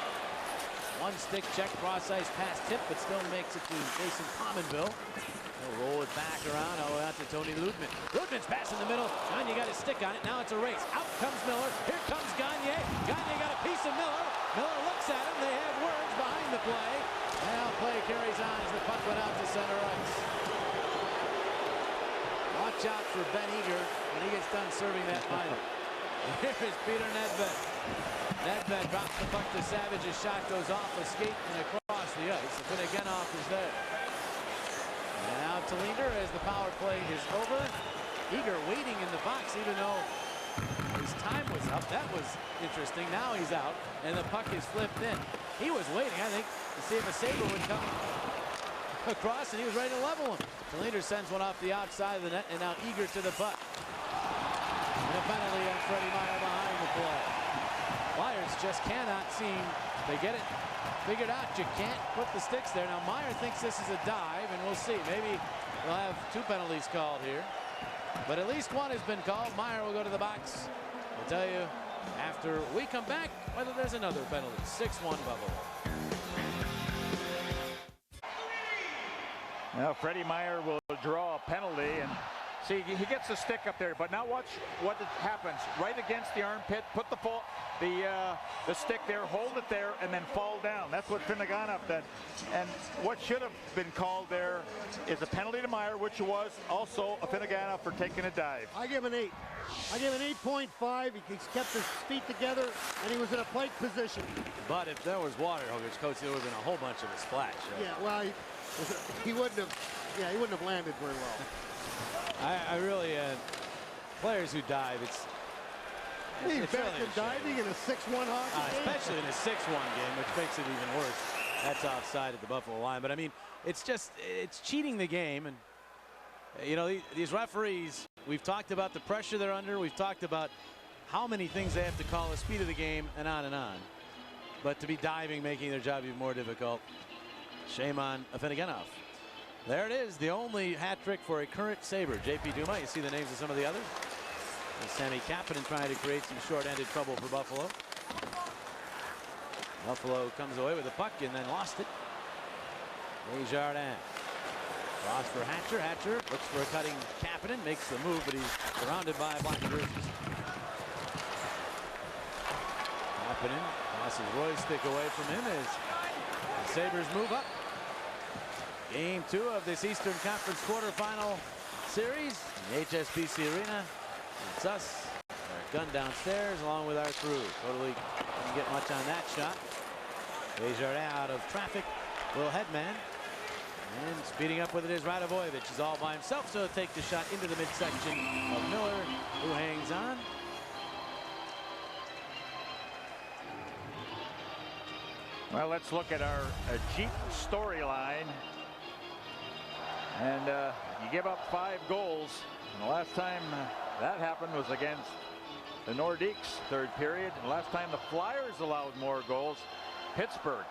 One stick check, cross ice pass tip, but still makes it to Jason Pominville. He'll roll it back around all the way out to Tony Ludman. Ludman's pass in the middle. Gagne got his stick on it. Now it's a race. Out comes Miller. Here comes Gagne. Gagne got a piece of Miller. Miller looks at him. They have words behind the play. Now play carries on as the puck went out to center ice. Watch out for Ben Eager when he gets done serving that minor. Here is Peter Nedved. Nedved drops the puck to Savage. His shot goes off a skate and across the ice. The Finneganov is there. And now to Linder as the power play is over. Eager waiting in the box, even though His time was up. That was interesting. Now he's out, and the puck is flipped in. He was waiting, I think, to see if a Sabre would come across, and he was ready to level him. The leader sends one off the outside of the net, and now eager to the puck. And a penalty on Freddie Meyer behind the play. Flyers just cannot seem to get it figured out. You can't put the sticks there. Now Meyer thinks this is a dive, and we'll see. Maybe we'll have 2 penalties called here. But at least one has been called. Meyer will go to the box. I'll tell you after we come back whether there's another penalty. 6-1 Buffalo. Now Freddie Meyer will draw a penalty, and see, he gets the stick up there, but now watch what happens. Right against the armpit, put the stick there, hold it there, and then fall down. That's what Finneganov did. And what should have been called there is a penalty to Meyer, which was also a Finneganov for taking a dive. I give him an 8. I give him an 8.5. He kept his feet together, and he was in a plate position. But if there was water, Coach, there would have been a whole bunch of a splash. Right? Yeah, well, he wouldn't have landed very well. I really, players who dive, it's He's better really than diving in a 6-1 hockey game. especially in a 6-1 game, which makes it even worse. That's offside at the Buffalo line. But I mean, it's cheating the game. And you know, these referees, we've talked about the pressure they're under. We've talked about how many things they have to call, the speed of the game, and on and on. But to be diving, making their job even more difficult. Shame on Finneganov. There it is, the only hat trick for a current Sabre. J.P. Duma, you see the names of some of the others. And Sammy Kapanen trying to create some short-handed trouble for Buffalo. Buffalo comes away with the puck and then lost it. Desjardins. Cross for Hatcher. Hatcher looks for a cutting Kapanen, makes the move, but he's surrounded by black jerseys. Kapanen passes Roy's stick away from him as the Sabres move up. Game 2 of this Eastern Conference quarterfinal series in the HSBC Arena. It's us, our gun downstairs, along with our crew. Totally didn't get much on that shot. Desjardins out of traffic, little headman. And speeding up with it is Radovojevich. He's all by himself, so take the shot into the midsection of Miller, who hangs on. Well, let's look at our Jeep storyline. And you give up 5 goals. And the last time that happened was against the Nordiques, 3rd period. And last time the Flyers allowed more goals, Pittsburgh.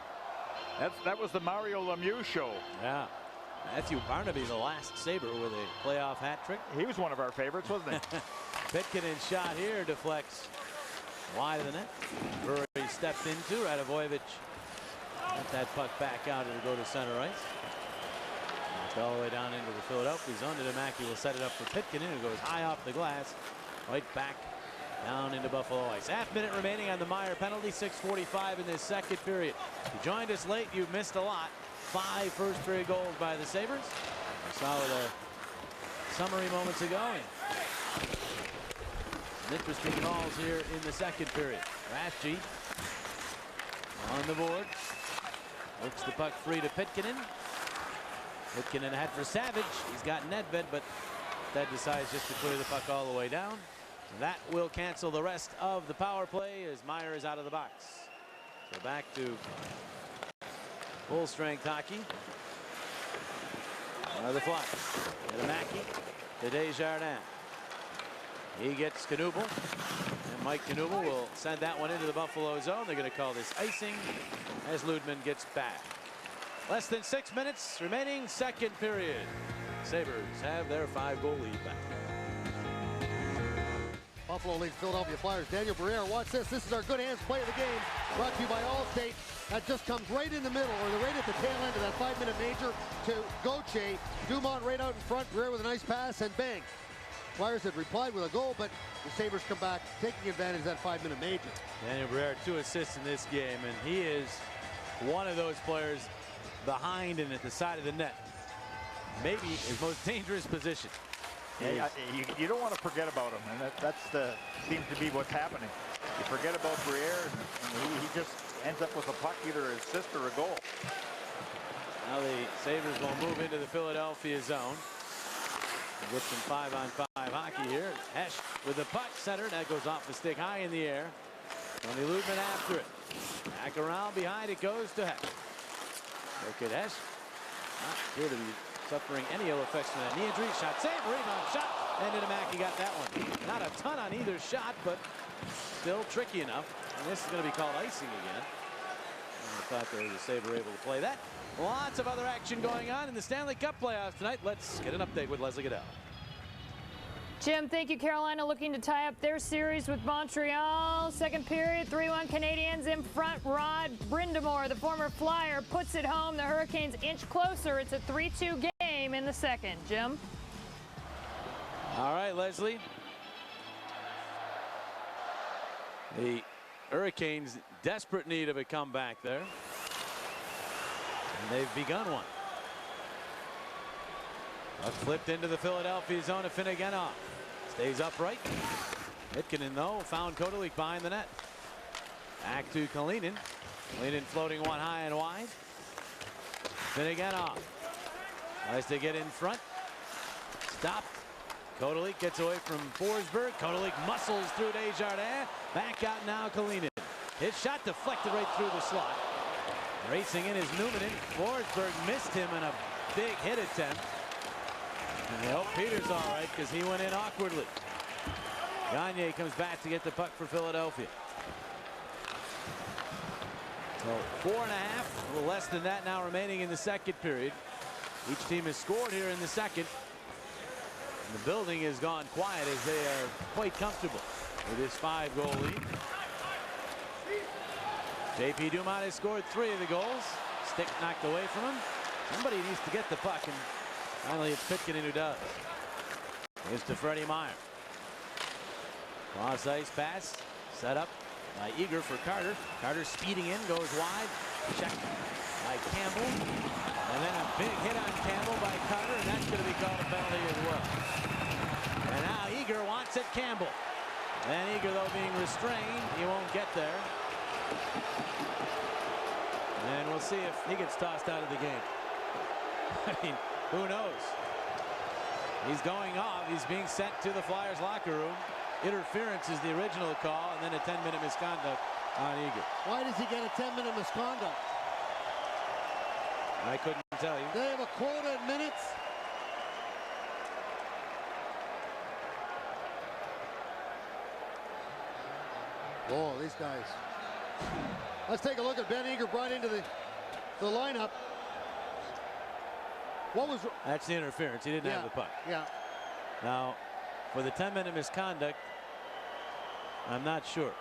That was the Mario Lemieux show. Yeah. Matthew Barnaby, the last Sabre with a playoff hat trick. He was one of our favorites, wasn't he? Pitkinen's shot here deflects wide of the net. Brewery stepped into. Radovojevich let that puck back out. It'll go to center ice. It's all the way down into the Philadelphia zone. Mackey will set it up for Pitkinen, who goes high off the glass. Right back down into Buffalo ice. Half-minute remaining on the Meyer penalty. 6:45 in this second period. If you joined us late, you missed a lot. 5 first-period goals by the Sabres. We saw with a summary moments ago. Some interesting calls here in the second period. Rathje on the board. Works the puck free to Pitkinen. Pitkinen ahead for Savage. He's got Nedved, but Ted decides just to clear the puck all the way down. That will cancel the rest of the power play as Meyer is out of the box. So back to full strength hockey. Another flush. To Mackey. To Desjardins. He gets Knuble. And Mike Knuble will send that one into the Buffalo zone. They're going to call this icing as Ludman gets back. Less than 6 minutes remaining, second period. Sabres have their 5-goal lead back. Buffalo leads Philadelphia Flyers. Daniel Briere, watch this. This is our good hands play of the game. Brought to you by Allstate. That just comes right in the middle, or right at the tail end of that 5-minute major to Gauthier. Dumont right out in front. Briere with a nice pass, and bang. Flyers had replied with a goal, but the Sabres come back, taking advantage of that 5-minute major. Daniel Briere, 2 assists in this game, and he is one of those players behind and at the side of the net. Maybe his most dangerous position. Yeah, you don't want to forget about him, and that's seems to be what's happening. You forget about Briere, and he just ends up with a puck, either an assist or a goal. Now the Sabres will move into the Philadelphia zone. Get some 5-on-5 hockey here. Hesh with the puck centered. That goes off the stick high in the air. Tony Lubman after it. Back around behind it goes to Hesh. Look at Hesh. Not appear to be suffering any ill effects from that knee injury. Shot save, rebound shot. And Niedermacky got that one. Not a ton on either shot, but still tricky enough. And this is going to be called icing again. I thought there was a Sabre able to play that. Lots of other action going on in the Stanley Cup playoffs tonight. Let's get an update with Leslie Goodell. Jim, thank you. Carolina looking to tie up their series with Montreal. Second period, 3-1 Canadiens in front. Rod Brindamore, the former Flyer, puts it home. The Hurricanes inch closer. It's a 3-2 game in the second. Jim? All right, Leslie. The Hurricanes desperate need of a comeback there. And they've begun one. Puck flipped into the Philadelphia zone to Finneganov. Stays upright. Hitkinen, though, found Kodelik behind the net. Back to Kalinin. Kalinin floating one high and wide. Finneganov tries to get in front. Stopped. Kodelik gets away from Forsberg. Kodelik muscles through Desjardins. Back out now, Kalinin. His shot deflected right through the slot. Racing in is Numminen. Forsberg missed him in a big hit attempt. And they hope Peter's all right because he went in awkwardly. Gagne comes back to get the puck for Philadelphia. So 4.5, a little less than that now remaining in the second period. Each team has scored here in the second. And the building has gone quiet as they are quite comfortable with this 5-goal lead. J.P. Dumont has scored 3 of the goals. Stick knocked away from him. Somebody needs to get the puck, and finally it's Pitkin who does. Here's to Freddie Meyer. Cross ice pass set up by Eager for Carter. Carter speeding in, goes wide. Checked by Campbell. And then a big hit on Campbell by Carter, and that's going to be called a penalty as well. And now Eager wants it, Campbell. And Eager, though, being restrained, he won't get there. And we'll see if he gets tossed out of the game. I mean, who knows? He's going off. He's being sent to the Flyers locker room. Interference is the original call, and then a 10-minute misconduct on Eager. Why does he get a 10-minute misconduct? I couldn't tell you. They have a quota in minutes. Oh, these guys. Let's take a look at Ben Eager brought into the lineup. What was... That's the interference. He didn't have the puck. Yeah. Now, for the 10-minute misconduct, I'm not sure.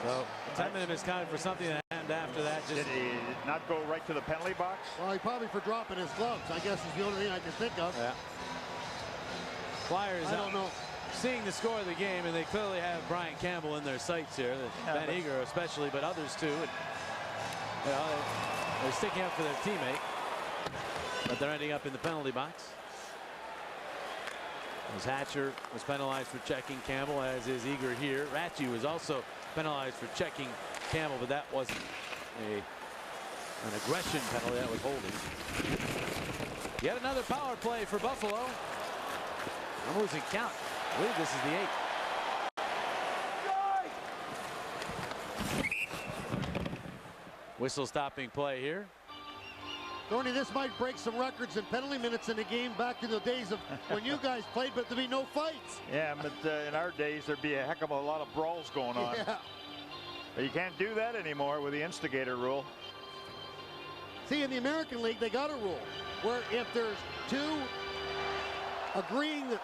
So 10-minute misconduct for something that happened after that. Just Did he not go right to the penalty box? Well, he probably for dropping his gloves, I guess, is the only thing I can think of. Yeah. Flyers, I don't know. Seeing the score of the game, and they clearly have Brian Campbell in their sights here. Ben Eager especially, but others too. And, you know, they're sticking up for their teammate, but they're ending up in the penalty box. As Hatcher was penalized for checking Campbell, as is Eager here. Ratchy was also penalized for checking Campbell, but that wasn't an aggression penalty. That was holding. Yet another power play for Buffalo. I'm losing count. I believe this is the 8th. Whistle stopping play here. Tony, this might break some records in penalty minutes in the game back in the days of when you guys played, but there'd be no fights. Yeah, but in our days, there'd be a heck of a lot of brawls going on. Yeah. But you can't do that anymore with the instigator rule. See, in the American League, they got a rule where if there's 2 agreeing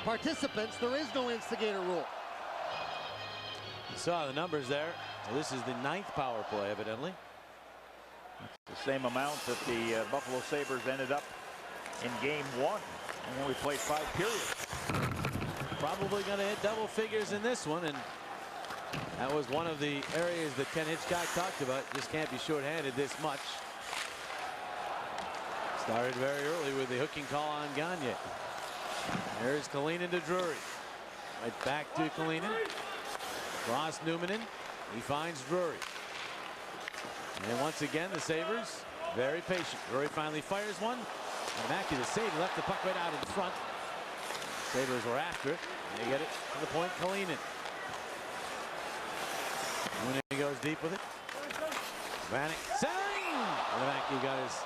participants, there is no instigator rule. You saw the numbers there. Well, this is the 9th power play, evidently. The same amount that the Buffalo Sabres ended up in game 1. And then we played 5 periods. Probably going to hit double figures in this one, and that was one of the areas that Ken Hitchcock talked about. Just can't be shorthanded this much. Started very early with the hooking call on Gagne. There's Kalinin to Drury. Right back to Kalinin. Cross Newmanen. He finds Drury. And once again, the Sabres very patient. Drury finally fires one. And Mackey, the save, left the puck right out in front. Sabres were after it. They get it to the point. Kalinin. Newmanen goes deep with it. Vanek centering. And Mackey got his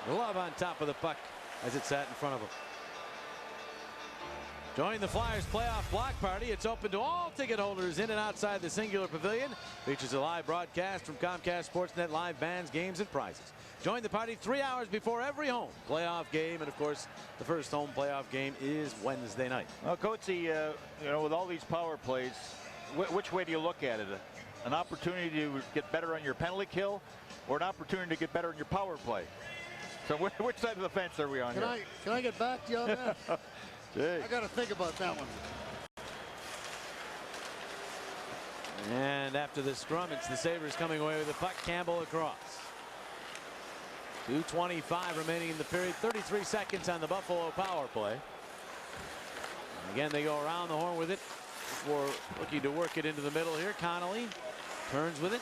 glove on top of the puck as it sat in front of him. Join the Flyers playoff block party. It's open to all ticket holders in and outside the singular pavilion. Features a live broadcast from Comcast Sportsnet Live, bands, games, and prizes. Join the party 3 hours before every home playoff game. And of course, the first home playoff game is Wednesday night. Well, Coatsy, you know, with all these power plays, which way do you look at it? An opportunity to get better on your penalty kill or an opportunity to get better on your power play? So which side of the fence are we on here? Can I get back to you on that? I got to think about that one. And after the scrum, it's the Sabres coming away with the puck. Campbell across. 2:25 remaining in the period. 33 seconds on the Buffalo power play. And again, they go around the horn with it before looking to work it into the middle here. Connolly turns with it.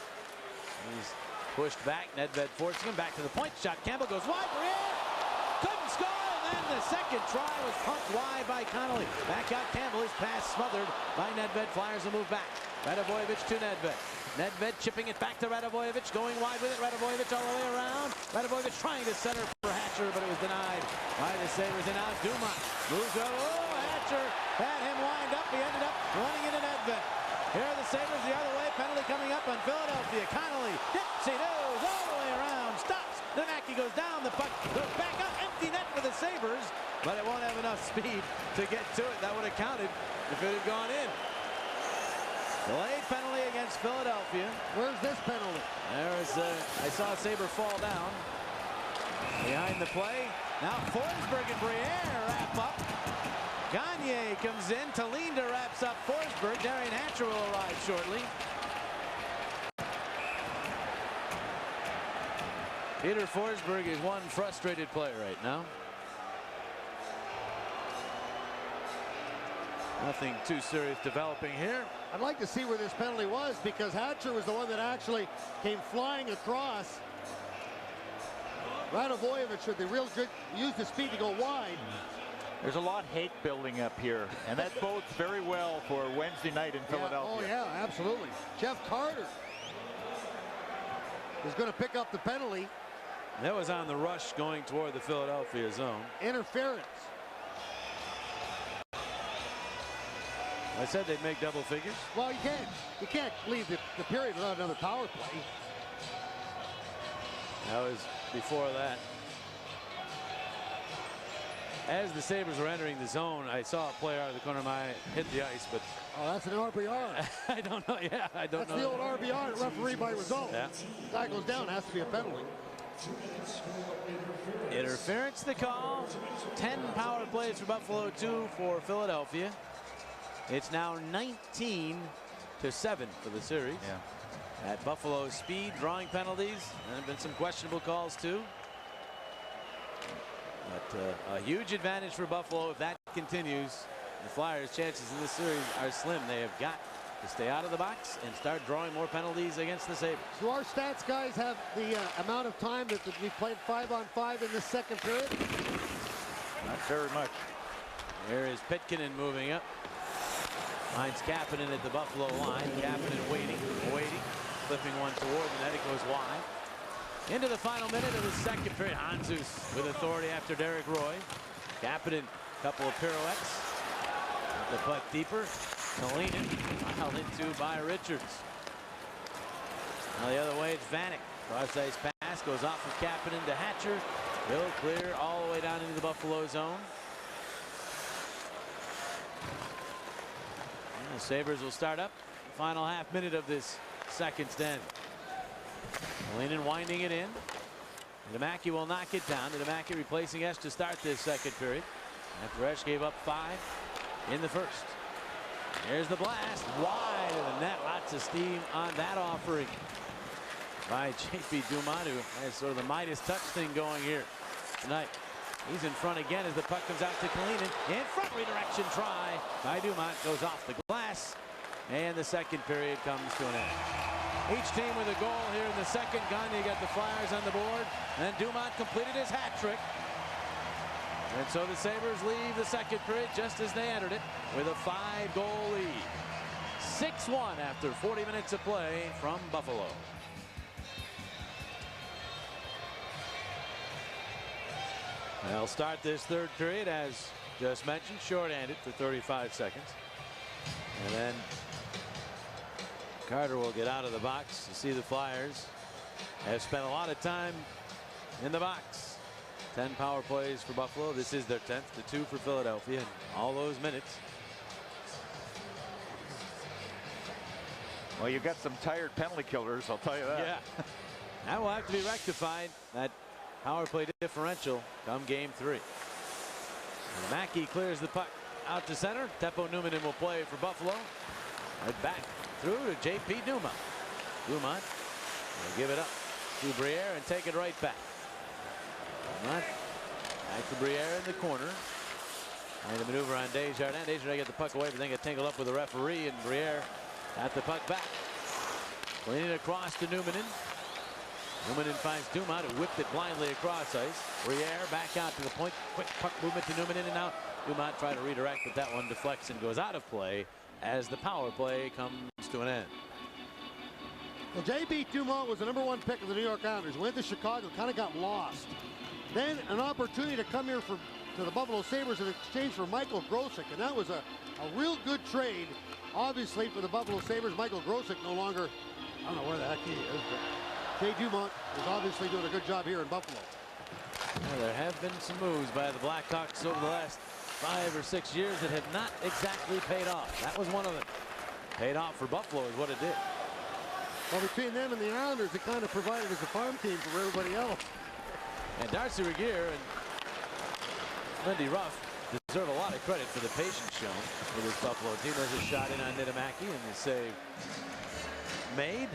He's pushed back. Nedved forcing him back to the point. Shot. Campbell goes wide. Couldn't score. And the second try was pumped wide by Connolly. Back out Campbell. His pass smothered by Nedved. Flyers will move back. Radivojevic to Nedved. Nedved chipping it back to Radivojevic. Going wide with it. Radivojevic all the way around. Radivojevic trying to center for Hatcher, but it was denied by the Sabres. And now Dumont moves over. Oh, Hatcher had him lined up. He ended up running into Nedved. Here are the Sabres the other way. Penalty coming up on Philadelphia. Connolly dips-he-doos all the way around. Stops. Then Mackey goes down. The puck goes back up. Empty net for the Sabres, but it won't have enough speed to get to it. That would have counted if it had gone in. Delayed penalty against Philadelphia. Where's this penalty? I saw a Sabre fall down. Behind the play. Now Forsberg and Briere wrap up. Gagne comes in. Talinda wraps up Forsberg. Darian Hatcher will arrive shortly. Peter Forsberg is one frustrated player right now. Nothing too serious developing here. I'd like to see where this penalty was because Hatcher was the one that actually came flying across. Radivojevic with the real good, used the speed to go wide. There's a lot of hate building up here, and that bodes very well for Wednesday night in Philadelphia. Oh, yeah, absolutely. Jeff Carter is going to pick up the penalty. That was on the rush going toward the Philadelphia zone. Interference. I said they'd make double figures. Well, you can't leave the period without another power play. That was before that. As the Sabres were entering the zone, I saw a player out of the corner of my eye hit the ice, but oh, that's an RBR. I don't know. Yeah, I don't know. That's the old RBR, referee by result. Yeah. Guy goes down, has to be a penalty. Interference the call. 10 power plays for Buffalo, 2 for Philadelphia. It's now 19-7 for the series. Yeah. At Buffalo speed, drawing penalties. There have been some questionable calls too. But a huge advantage for Buffalo if that continues. The Flyers' chances in this series are slim. They have got to stay out of the box and start drawing more penalties against the Sabres. Do our stats guys have the amount of time that we played 5-on-5 in this second period? Not very much. Here is Pitkanen moving up. Finds Kapanen at the Buffalo line. Kapanen waiting, flipping one toward the net. It goes wide. Into the final minute of the second period. Hanzus with authority after Derek Roy. Kapanen, couple of pirouettes. The puck deeper. Kalinin piled into by Richards. Now the other way, it's Vanek. Cross-ice pass goes off of Kapanen to Hatcher. He'll clear all the way down into the Buffalo zone. And the Sabres will start up the final half minute of this second stand. Kalinin winding it in. Niedermacky will knock it down. Niedermacky replacing Esch to start this second period. After Esch gave up 5 in the first. Here's the blast. Wide of the net. Lots of steam on that offering by J.P. Dumont, who has sort of the Midas touch thing going here tonight. He's in front again as the puck comes out to Kalinin. In front, redirection try by Dumont, goes off the glass, and the second period comes to an end. Each team with a goal here in the second gun. You got the Flyers on the board, and Dumont completed his hat trick. And so the Sabres leave the second period just as they entered it with a 5-goal lead. 6-1 after 40 minutes of play from Buffalo. They'll start this third period, as just mentioned, shorthanded for 35 seconds. And then Carter will get out of the box. You see the Flyers have spent a lot of time in the box. 10 power plays for Buffalo. This is their 10th, the 2 for Philadelphia, and all those minutes. Well, you've got some tired penalty killers, I'll tell you that. Yeah. That will have to be rectified. That power play differential come game 3. And Mackey clears the puck out to center. Teppo Numminen will play for Buffalo. Right back through to J.P. Dumont. Dumont will give it up to Briere and take it right back. Dumont back to Briere in the corner. And a maneuver on Desjardins. Desjardins get the puck away, but then get tangled up with the referee, and Briere at the puck back. Leaning across to Numminen. Numminen finds Dumont, who whipped it blindly across ice. Briere back out to the point. Quick puck movement to Numminen, and now Dumont try to redirect, but that one deflects and goes out of play as the power play comes to an end. Well, J.B. Dumont was the #1 pick of the New York Islanders. Went to Chicago, kind of got lost. Then an opportunity to come here to the Buffalo Sabres in exchange for Michael Grosek, and that was a real good trade. Obviously, for the Buffalo Sabres, Michael Grosek no longer, I don't know where the heck he is, but Jay Dumont is obviously doing a good job here in Buffalo. Well, there have been some moves by the Blackhawks over the last 5 or 6 years that have not exactly paid off. That was one of them. Paid off for Buffalo is what it did. Well, between them and the Islanders, it kind of provided as a farm team for everybody else. And Darcy Regier and Lindy Ruff deserve a lot of credit for the patience shown with this Buffalo team. There's a shot in on Niittymaki, and the save made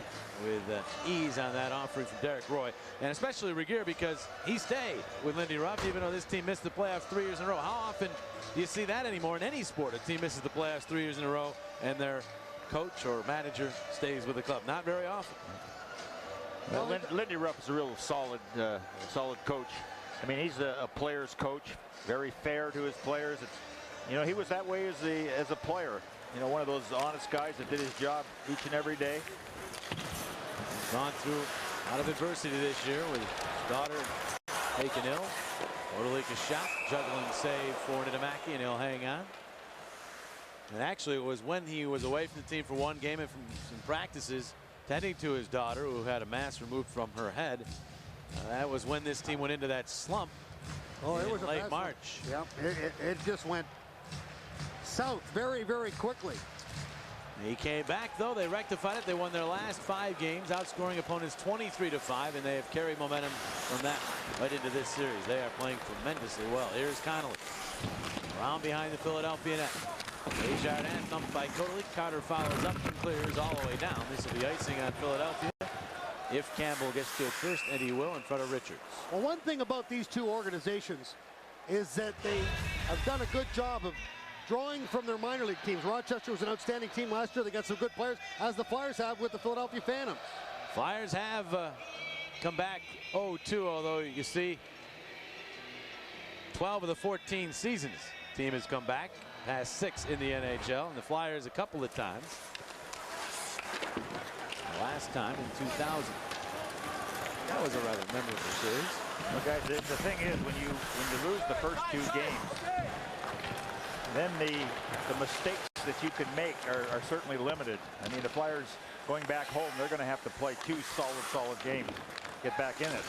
with ease on that offering from Derek Roy, and especially Regier, because he stayed with Lindy Ruff even though this team missed the playoffs 3 years in a row. How often do you see that anymore in any sport? A team misses the playoffs 3 years in a row and their coach or manager stays with the club? Not very often. Well, Lindy Ruff is a real solid coach. I mean, he's a player's coach, very fair to his players. You know, he was that way as a player. You know, one of those honest guys that did his job each and every day. Gone through a lot of adversity this year with his daughter taken ill. Odalika shot, juggling save for Niittymaki, and he'll hang on. And actually, it was when he was away from the team for one game and from some practices, tending to his daughter, who had a mass removed from her head. That was when this team went into that slump. Oh, it was late March. Yeah, it just went south very, very quickly. He came back, though. They rectified it. They won their last 5 games, outscoring opponents 23-5, and they have carried momentum from that right into this series. They are playing tremendously well. Here's Connolly. Around behind the Philadelphia net. Desjardins thumped by Kotelik. Carter follows up and clears all the way down. This will be icing on Philadelphia if Campbell gets to it first, and he will in front of Richards. Well, one thing about these two organizations is that they have done a good job of drawing from their minor league teams. Rochester was an outstanding team last year. They got some good players, as the Flyers have with the Philadelphia Phantoms. Flyers have come back 0-2, although you see 12 of the 14 seasons team has come back, past 6 in the NHL, and the Flyers a couple of times. The last time in 2000. That was a rather memorable series. Well, guys, the thing is, when you lose the first 2 games, then the mistakes that you can make are certainly limited. I mean, the Flyers going back home, they're going to have to play 2 solid games to get back in it.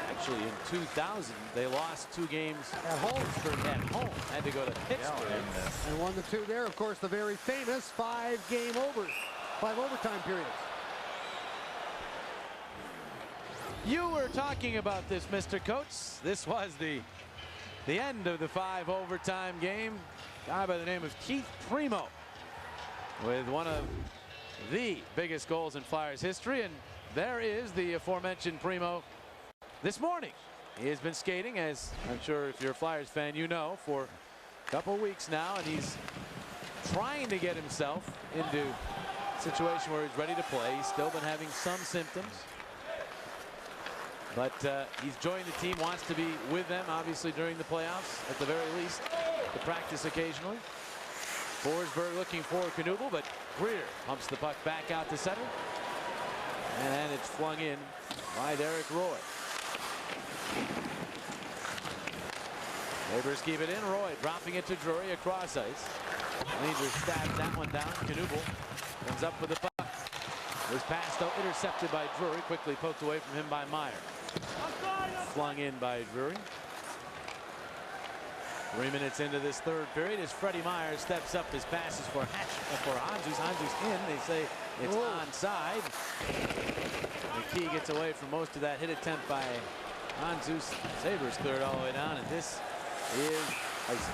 Actually, in 2000, they lost 2 games at home. Had to go to Pittsburgh. And won the 2 there. Of course, the very famous 5 overtime periods. You were talking about this, Mr. Coates. This was the end of the 5 overtime game. A guy by the name of Keith Primo with one of the biggest goals in Flyers history. And there is the aforementioned Primo this morning He has been skating, as I'm sure if you're a Flyers fan, you know, for a couple weeks now, and he's trying to get himself into a situation where he's ready to play. He's still been having some symptoms, but he's joined the team, wants to be with them, obviously, during the playoffs, at the very least, to practice occasionally. Forsberg looking for Knuble, but Greer pumps the puck back out to center, and then it's flung in by Derek Roy. Sabres keep it in. Roy dropping it to Drury across ice. Rangers stabs that one down. Knuble comes up with the puck. His pass, though, intercepted by Drury. Quickly poked away from him by Meyer. Flung in by Drury. 3 minutes into this third period as Freddie Meyer steps up. His passes for Handzus. Handzus in. They say it's onside. McKee gets away from most of that hit attempt by Handzus. Sabres cleared all the way down, and this is icy.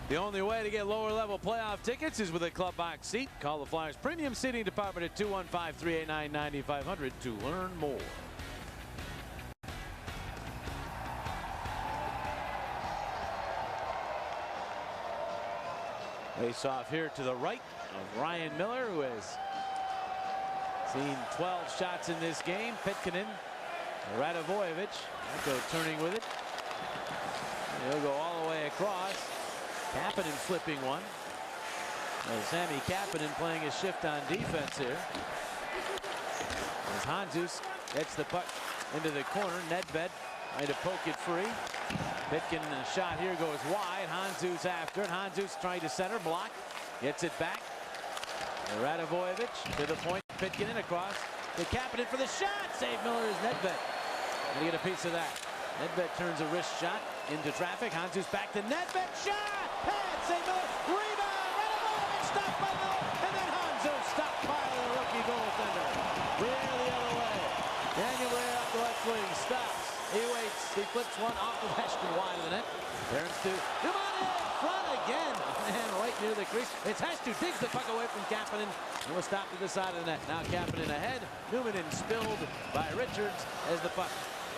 The only way to get lower level playoff tickets is with a club box seat. Call the Flyers Premium Seating Department at 215-389-9500 to learn more. Face off here to the right of Ryan Miller, who has seen 12 shots in this game. Pitkanen, Radivojevic, Echo turning with it. He'll go all the way across. Kapanen flipping one. Sammy Kapanen playing his shift on defense here. As Handzus gets the puck into the corner. Nedved trying to poke it free. Pitkin shot here goes wide. Handzus after it. Handzus trying to center, block, gets it back. Radivojevic to the point. Pitkin in across. The Kapanen for the shot. Save Miller is Nedved. Gonna get a piece of that. Nedved turns a wrist shot into traffic. Handzus back to Nedved. Shot. Pad. Save Miller. Rebound. Radivojevic stopped by Miller. And then Handzus stopped by the rookie goaltender. Breer the other way. Daniel Breer off the left wing. Stops. He waits. He flips one off the Western wide of the net. Turns to Dumont in front again. Man, right near the crease. It's Hastu digs the puck away from Kapanen and will stop to the side of the net. Now Kapanen ahead. Newman spilled by Richards as the puck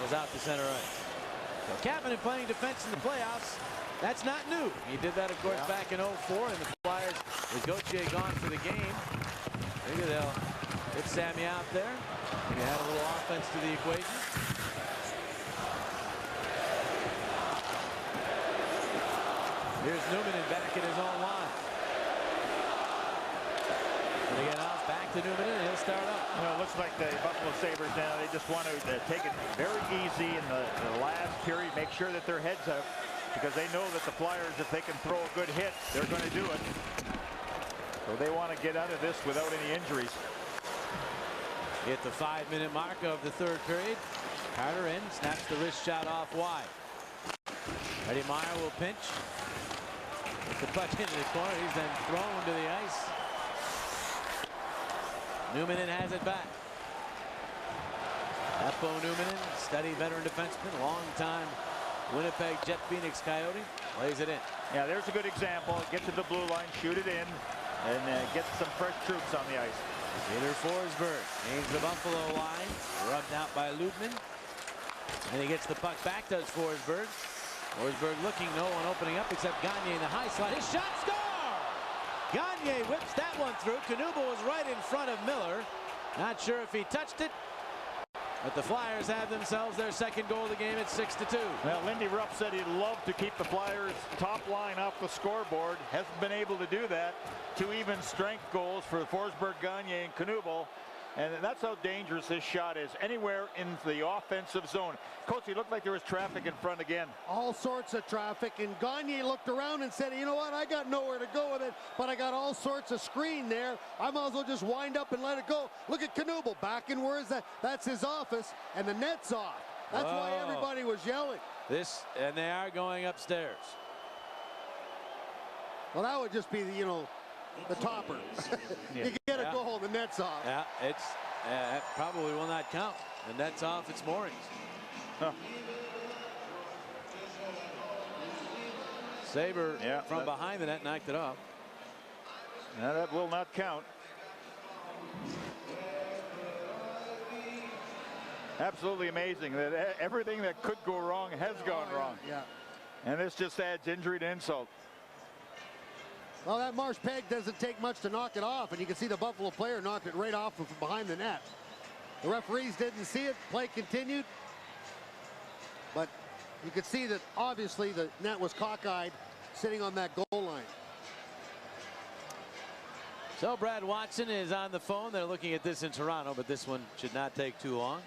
goes out to center ice. So Kapanen playing defense in the playoffs. That's not new. He did that, of course, back in 04, and the Flyers with Gauthier gone for the game. Maybe they'll get Sammy out there. Maybe add a little offense to the equation. Here's Newman back in his own line. And again off back to Newman and he'll start up. Well, it looks like the Buffalo Sabres now, they just want to take it very easy in the last period, make sure that their heads up, because they know that the Flyers, if they can throw a good hit, they're going to do it. So they want to get out of this without any injuries. Hit the 5-minute mark of the third period. Carter in, snaps the wrist shot off wide. Freddie Meyer will pinch. Gets the puck into the corner. He's then thrown to the ice. Newman has it back. Eppo Newman, steady veteran defenseman, long-time Winnipeg Jet Phoenix Coyote, lays it in. Yeah, there's a good example. Get to the blue line, shoot it in, and get some fresh troops on the ice. Peter Forsberg aims the Buffalo line, rubbed out by Lubman. And he gets the puck back, does Forsberg. Forsberg looking, no one opening up except Gagne in the high slot. His shot, score! Gagne whips that one through. Knuble was right in front of Miller. Not sure if he touched it, but the Flyers have themselves their second goal of the game at 6-2. Well, Lindy Ruff said he'd love to keep the Flyers' top line off the scoreboard. Hasn't been able to do that. 2 even strength goals for Forsberg, Gagne, and Knuble. And that's how dangerous this shot is. Anywhere in the offensive zone. Coach, it looked like there was traffic in front again. All sorts of traffic, and Gagne looked around and said, you know what, I got nowhere to go with it, but I got all sorts of screen there. I might as well just wind up and let it go. Look at Knuble back in where is that? That's his office, and the net's off. That's why everybody was yelling. And they are going upstairs. Well, that would just be the, the topper. You get a goal, the net's off. Yeah, that probably will not count. The net's off its moorings. Huh. Saber from behind the net knocked it off. Now that will not count. Absolutely amazing that everything that could go wrong has gone wrong. Yeah. And this just adds injury to insult. Well, that Marsh peg doesn't take much to knock it off, and you can see the Buffalo player knocked it right off from behind the net. The referees didn't see it. Play continued. But you could see that obviously the net was cockeyed sitting on that goal line. So Brad Watson is on the phone. They're looking at this in Toronto, but this one should not take too long.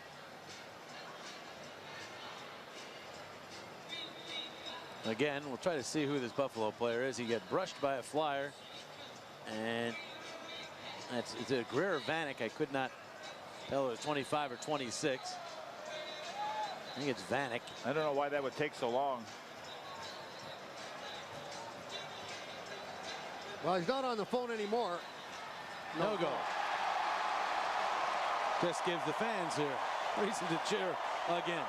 Again, we'll try to see who this Buffalo player is. He got brushed by a Flyer, and it's a Greer Vanek. I could not tell it was 25 or 26. I think it's Vanek. I don't know why that would take so long. Well, he's not on the phone anymore. No goal. Just gives the fans here reason to cheer again.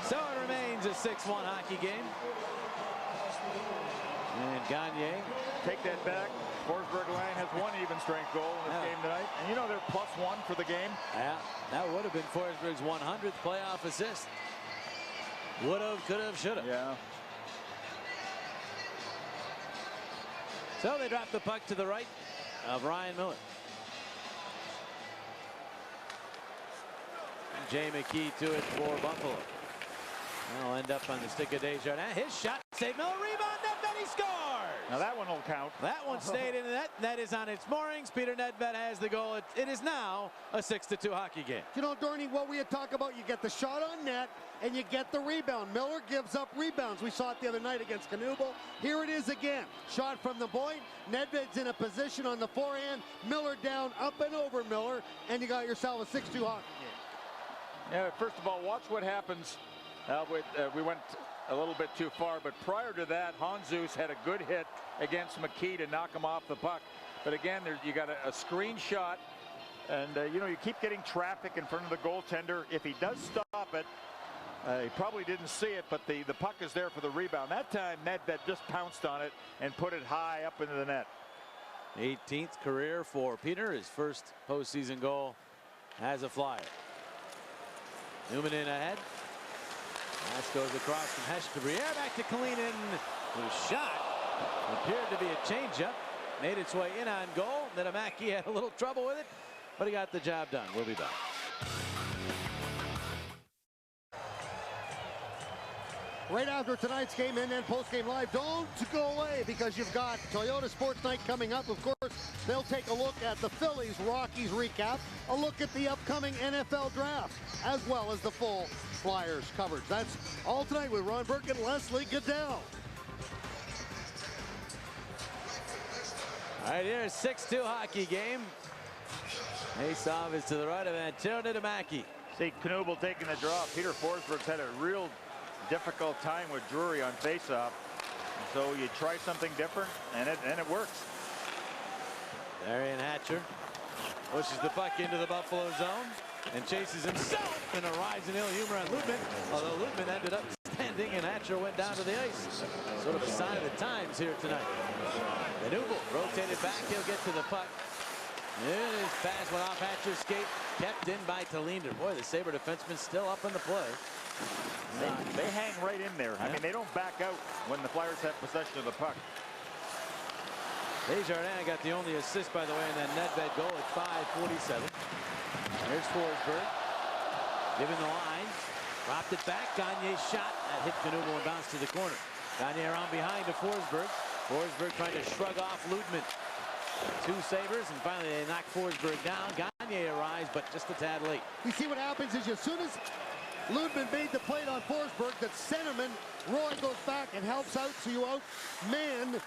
So it remains a 6-1 hockey game. And Gagne. Take that back. Forsberg line has one even strength goal in this game tonight. And you know they're +1 for the game. Yeah, that would have been Forsberg's 100th playoff assist. Would have, could have, should have. Yeah. So they drop the puck to the right of Ryan Miller. Jay McKee to it for Buffalo. That'll end up on the stick of Desjardins. His shot saved. Miller rebound. Nedved, he scores. Now that one will count. That one stayed in the net. Net is on its moorings. Peter Nedved has the goal. It is now a 6-2 hockey game. You know, Dorney, what we had talked about, you get the shot on net and you get the rebound. Miller gives up rebounds. We saw it the other night against Knuble. Here it is again. Shot from the point. Nedved's in a position on the forehand. Miller down, up and over Miller, and you got yourself a 6-2 hockey game. Yeah, first of all, watch what happens. We went a little bit too far, but prior to that, Hanzus had a good hit against McKee to knock him off the puck. But again, you got a screen shot, and You know, you keep getting traffic in front of the goaltender. If he does stop it, he probably didn't see it, but the puck is there for the rebound. That time, Nedved just pounced on it and put it high up into the net. 18th career for Peter. His first postseason goal as a Flyer. Newman in ahead. Pass goes across from Hesh to Briere. Back to Kalinin. Whose shot appeared to be a changeup. Made its way in on goal. Niittymaki had a little trouble with it, but he got the job done. We'll be back. Right after tonight's game and then post-game live, don't go away because you've got Toyota Sports Night coming up. Of course, they'll take a look at the Phillies-Rockies recap, a look at the upcoming NFL draft, as well as the full Flyers coverage. That's all tonight with Ron Burke and Leslie Goodell. All right, here's 6-2 hockey game. Face-off is to the right of Antero Niittymaki. See Knuble taking the draw. Peter Forsberg's had a real difficult time with Drury on face-off. So you try something different, and it works. Darian Hatcher pushes the puck into the Buffalo zone and chases himself in a rise in ill humor on Ludman, although Ludman ended up standing and Hatcher went down to the ice. Sort of a sign of the times here tonight. Knuble rotated back, he'll get to the puck. And his pass went off Hatcher's skate, kept in by Tallinder. Boy, the Sabre defenseman still up in the play. They hang right in there. I mean, they don't back out when the Flyers have possession of the puck. Desjardins got the only assist, by the way, in that Nedved goal at 5:47. Here's Forsberg. Given the line. Dropped it back. Gagne's shot. That hit Knuble and bounced to the corner. Gagne around behind to Forsberg. Forsberg trying to shrug off Ludman. Two Sabres, and finally they knock Forsberg down. Gagne arrives, but just a tad late. You see what happens is as soon as Ludman made the play on Forsberg, that centerman, Roy goes back and helps out, so you outman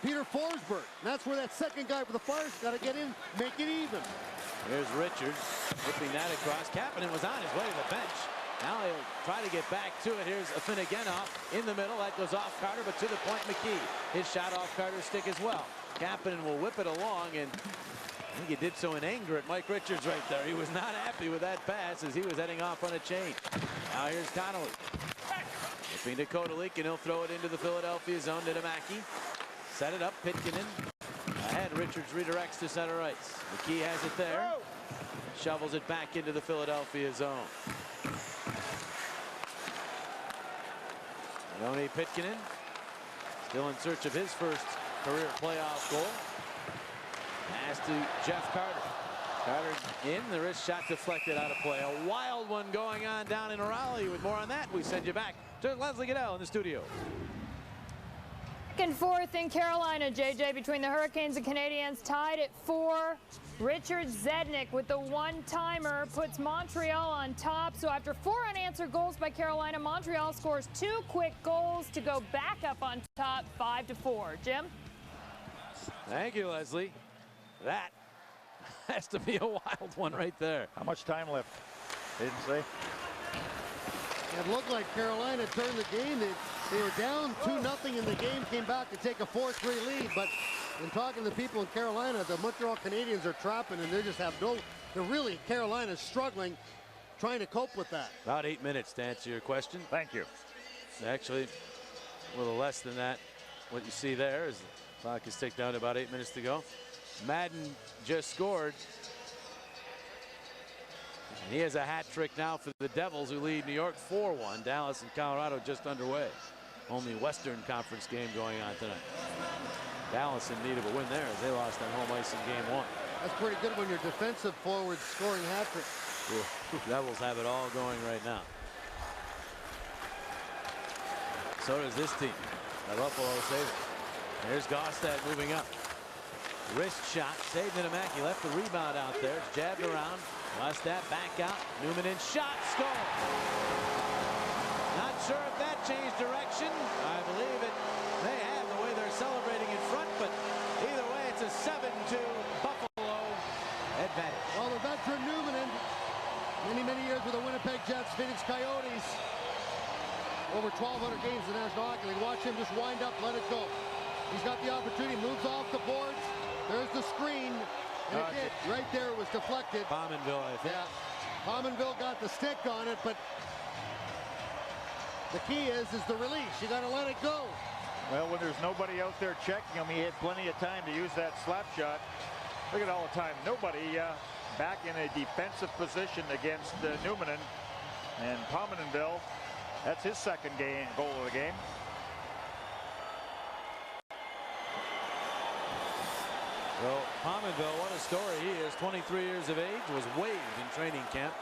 Peter Forsberg. And that's where that second guy for the Flyers got to get in, make it even. Here's Richards, flipping that across. Kapanen was on his way to the bench. Now he'll try to get back to it. Here's Afinogenov in the middle. That goes off Carter, but to the point McKee. His shot off Carter's stick as well. Kapanen will whip it along, and I think he did so in anger at Mike Richards right there. He was not happy with that pass as he was heading off on a chain. Now here's Connolly. Flipping to Kodalik, and he'll throw it into the Philadelphia zone. Niittymaki set it up. Pitkanen ahead Richards redirects to center ice. McKee has it there. Shovels it back into the Philadelphia zone. Yoni Pitkanen still in search of his first career playoff goal. Pass to Jeff Carter. Carter in, the wrist shot deflected out of play. A wild one going on down in Raleigh. With more on that, we send you back to Leslie Goodell in the studio. Back and forth in Carolina, JJ, between the Hurricanes and Canadiens, tied at 4. Richard Zednik with the one-timer puts Montreal on top. So after 4 unanswered goals by Carolina, Montreal scores 2 quick goals to go back up on top, 5-4. Jim? Thank you, Leslie. That has to be a wild one right there. How much time left? They didn't say. It looked like Carolina turned the game. They were down 2-0 in the game, came back to take a 4-3 lead. But in talking to people in Carolina, the Montreal Canadiens are trapping, and they just have they're really, Carolina's struggling, trying to cope with that. About 8 minutes to answer your question. Thank you. Actually, a little less than that. What you see there is the clock is ticked down to about 8 minutes to go. Madden just scored. And he has a hat trick now for the Devils, who lead New York 4-1. Dallas and Colorado just underway. Only Western Conference game going on tonight. Dallas in need of a win there as they lost on home ice in game 1. That's pretty good when your defensive forward scoring hat trick. Devils have it all going right now. So does this team. The Buffalo Sabres. There's Gaustad moving up. Wrist shot, saved Niedermacky, left the rebound out there. It's jabbed around. Gaustad back out. Newman in shot, score. Not sure if that changed direction. I believe it may have, the way they're celebrating in front, but either way, it's a 7-2 Buffalo advantage. Well, the veteran Newman, many years with the Winnipeg Jets, Phoenix Coyotes, over 1,200 games in the National Hockey League. Watch him just wind up, let it go. He's got the opportunity, moves off the boards. There's the screen, and again, right there it was deflected. Pominville, I think. Yeah, Pominville got the stick on it, but the key is the release. You got to let it go. Well, when there's nobody out there checking him, he had plenty of time to use that slap shot. Look at all the time. Nobody back in a defensive position against Newman and Pominville. That's his second goal of the game. Well, Pominville, what a story he is. 23 years of age, was waived in training camp.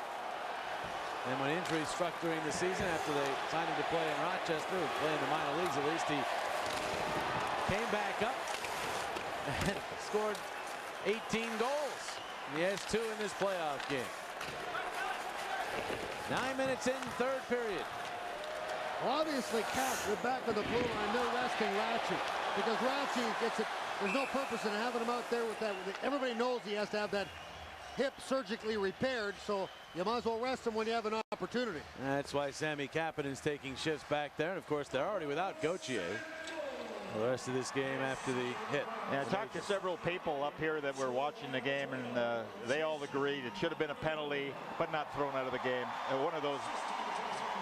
And when injuries struck during the season after they signed him to play in Rochester, play in the minor leagues at least, he came back up and scored 18 goals. He has 2 in this playoff game. 9 minutes in, third period. Well, obviously, Cat, we're back on the blue line. They're resting Ratchy because Ratchy gets it. There's no purpose in having him out there with that. Everybody knows he has to have that hip surgically repaired, so you might as well rest him when you have an opportunity. That's why Sammy Kapanen's taking shifts back there. And of course, they're already without Gauthier for the rest of this game after the hit. Yeah, I talked to several people up here that were watching the game, and they all agreed it should have been a penalty, but not thrown out of the game. One of those,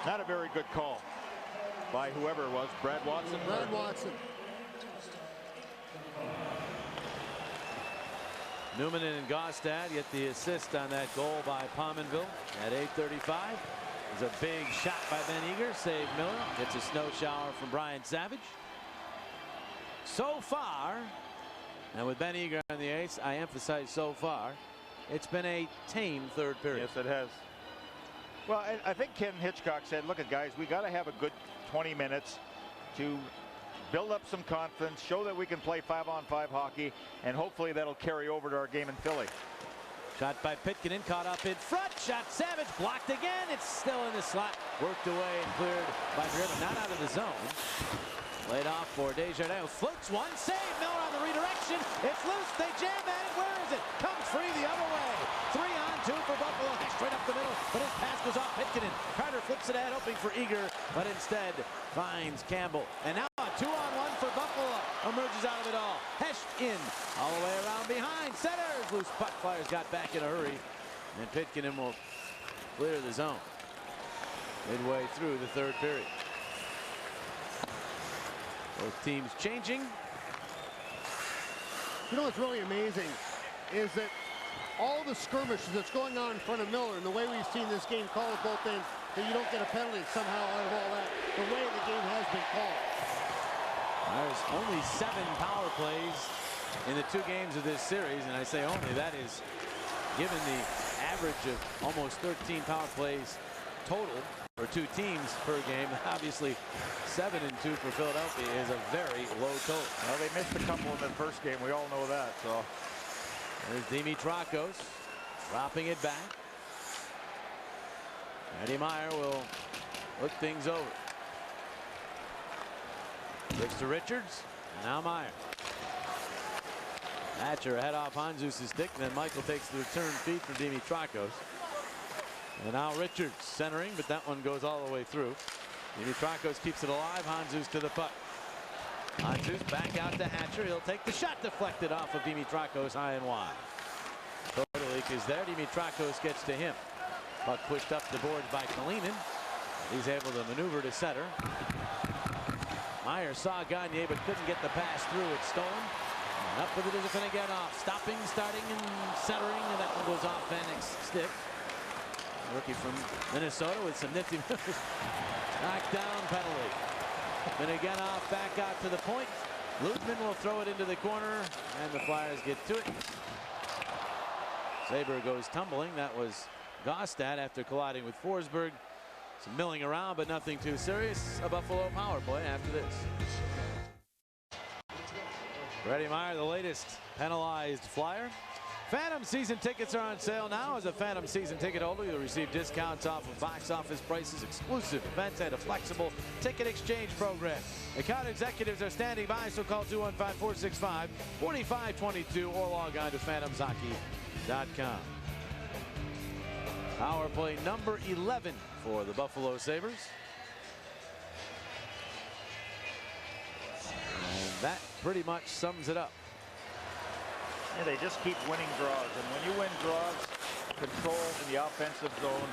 not a very good call by whoever it was, Brad Watson. Brad Watson. Newman and Gaustad get the assist on that goal by Pominville at 8:35. There's a big shot by Ben Eager, saved Miller. Gets a snow shower from Brian Savage. So far, and with Ben Eager on the ice, I emphasize so far, it's been a tame third period. Yes, it has. Well, I think Ken Hitchcock said, look, guys, we got to have a good 20 minutes to build up some confidence, show that we can play 5-on-5 hockey, and hopefully that'll carry over to our game in Philly. Shot by Pitkanen, caught up in front. Shot Savage, blocked again. It's still in the slot. Worked away and cleared by Griffin, not out of the zone. Laid off for Desjardins. Floats one, save. Miller on the redirection. It's loose. They jam at it. Where is it? Comes free the other way. 3-on-2 for Buffalo. Straight up the middle, but his pass goes off Pitkanen. Carter flips it ahead, hoping for Eager, but instead finds Campbell. And now a 2-on-1 for Buffalo. Emerges out of it all. Hesh in, all the way around behind. Centers. Loose puck. Flyers got back in a hurry, and Pitkanen will clear the zone midway through the third period. Both teams changing. You know what's really amazing is that all the skirmishes that's going on in front of Miller and the way we've seen this game called at both ends, that you don't get a penalty somehow out of all that, the way the game has been called. There's only 7 power plays in the 2 games of this series, and I say only, that is given the average of almost 13 power plays total for 2 teams per game. Obviously 7 and 2 for Philadelphia is a very low total. Well, they missed a couple in the first game. We all know that. So there's Dimitrakos dropping it back. Eddie Meyer will look things over. Gives to Richards. Now Meyer. Hatcher head off Hanzus' stick. Then Michael takes the return feed for Dimitrakos. And now Richards centering, but that one goes all the way through. Dimitrakos keeps it alive. Hanzus to the puck. Hanzus back out to Hatcher. He'll take the shot deflected off of Dimitrakos high and wide. Kotelik is there. Dimitrakos gets to him. Puck pushed up the boards by Kalinin. He's able to maneuver to center. Meyer saw Gagne but couldn't get the pass through. It's stolen. And up with it is Finneganov. Stopping, starting, and centering. And that one goes off Vanek's stick. Rookie from Minnesota with some nifty moves. Knockdown penalty. Finneganov back out to the point. Lutman will throw it into the corner. And the Flyers get to it. Sabre goes tumbling. That was Gostad after colliding with Forsberg. Some milling around, but nothing too serious. A Buffalo power play after this. Freddie Meyer, the latest penalized Flyer. Phantom season tickets are on sale now. As a Phantom season ticket holder, you'll receive discounts off of box office prices, exclusive events, and a flexible ticket exchange program. Account executives are standing by, so call 215-465-4522 or log on to phantomshockey.com. Power play number 11 for the Buffalo Sabres. And that pretty much sums it up. Yeah, they just keep winning draws, and when you win draws, control in the offensive zone.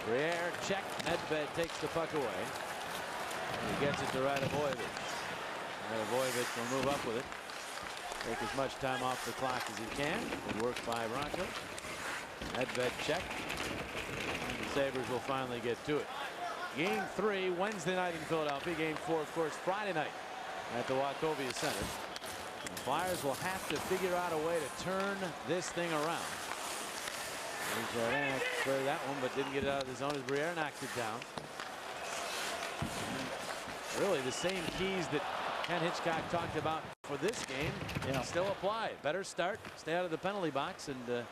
Briere check. Nedved takes the puck away. He gets it to Radovojevic. Radovojevic will move up with it. Take as much time off the clock as he can. Good work by Bronco. Nedved check. The Sabres will finally get to it. Game 3 Wednesday night in Philadelphia. Game 4, of course, Friday night at the Wachovia Center. The Flyers will have to figure out a way to turn this thing around. Jardin cleared that one, but didn't get it out of the zone as Briere knocked it down. Really, the same keys that Ken Hitchcock talked about for this game still apply. Better start, stay out of the penalty box, and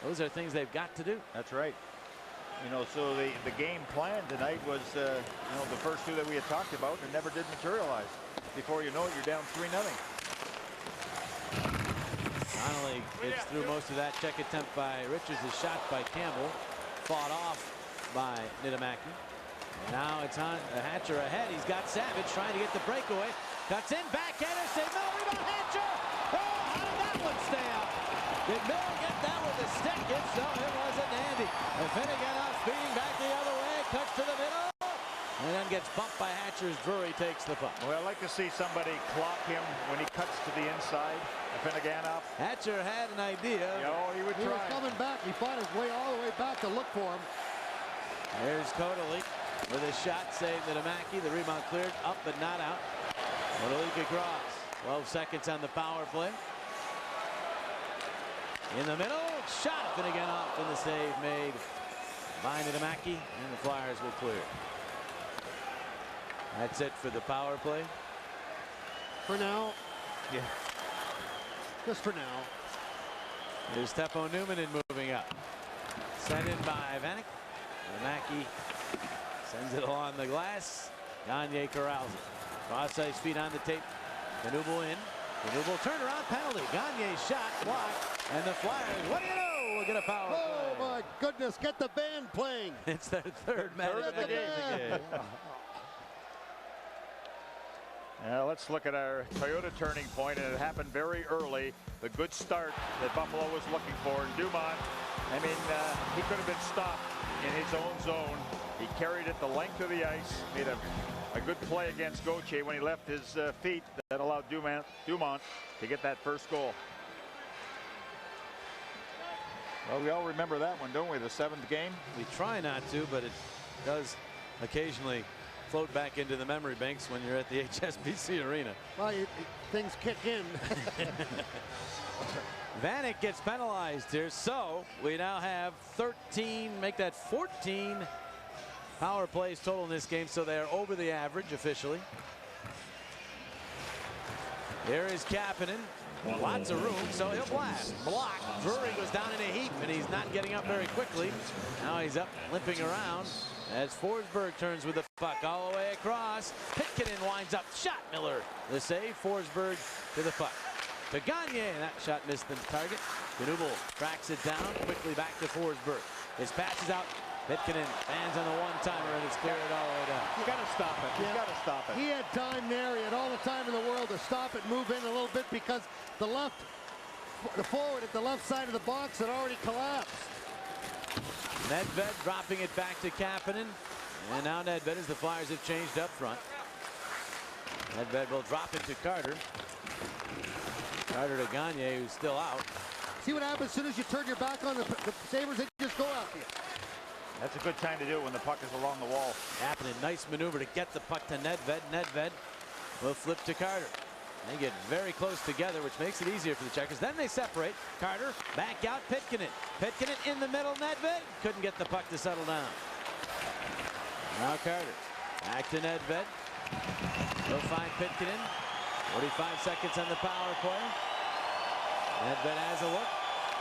those are things they've got to do. That's right. You know, so the game plan tonight was, you know, the first 2 that we had talked about and never did materialize. Before you know it, you're down 3-0. Finally gets through most of that check attempt by Richards. A shot by Campbell, fought off by Niedermaki. Now it's on Hatcher ahead. He's got Savage trying to get the breakaway. Cuts in, backhander, save Miller, rebound, Hatcher! Oh, how did that one stay out? Did Miller get that with a stick? If so, it wasn't handy. And Finneganov speeding back the other way, cuts to the middle, and then gets bumped by Hatcher's Drury takes the puck. Well, I'd like to see somebody clock him when he cuts to the inside. Finneganov. Hatcher had an idea. Oh, he would try. He was coming back. He fought his way all the way back to look for him. There's Kotelik with a shot saved to Niedermaki. The rebound cleared up but not out. Kotelik across. 12 seconds on the power play. In the middle, shot Finneganov, and the save made by Niedermaki, and the Flyers will clear. That's it for the power play. For now. Yeah. Just for now. Here's Teppo Newman in moving up. Sent in by Vanek. Niedermaki sends it along the glass. Gagne corrals it. Cross-ice feet on the tape. Knuble in. Knuble turnaround penalty. Gagne shot blocked. And the Flyers, what do you know? We'll get a power Oh, play. my goodness. Get the band playing. It's their third match of the game. Now let's look at our Toyota turning point, and it happened very early. The good start that Buffalo was looking for. And Dumont, I mean, he could have been stopped in his own zone. He carried it the length of the ice, made a a good play against Gauthier when he left his feet. That allowed Dumont to get that first goal. Well, we all remember that one, don't we? The 7th game. We try not to, but it does occasionally float back into the memory banks when you're at the HSBC Arena. Well, things kick in. Vanek gets penalized here, so we now have 13, make that 14 power plays total in this game, so they are over the average officially. Here is Kapanen. Lots of room, so he'll blast. Block. Drury was down in a heap, and he's not getting up very quickly. Now he's up, limping around, as Forsberg turns with the puck all the way across. Pitkanen winds up. Shot. Miller the save. Forsberg to the puck. To Gagne. That shot missed the target. Knuble tracks it down. Quickly back to Forsberg. His pass is out. Pitkanen lands on the one-timer, and it's cleared all the way down. You got to stop it. You got to stop it. He had time there. He had all the time in the world to stop it, move in a little bit, because the forward at the left side of the box had already collapsed. Nedved dropping it back to Kapanen. And now Nedved, as the Flyers have changed up front. Nedved will drop it to Carter. Carter to Gagne, who's still out. See what happens as soon as you turn your back on the Sabres, they just go after you. That's a good time to do it when the puck is along the wall. Kapanen, nice maneuver to get the puck to Nedved. Nedved will flip to Carter. They get very close together, which makes it easier for the Checkers. Then they separate. Carter back out. Pitkanen. Pitkanen in the middle. Nedved couldn't get the puck to settle down. Now Carter back to Nedved. He'll find Pitkanen. 45 seconds on the power play. Nedved has a look.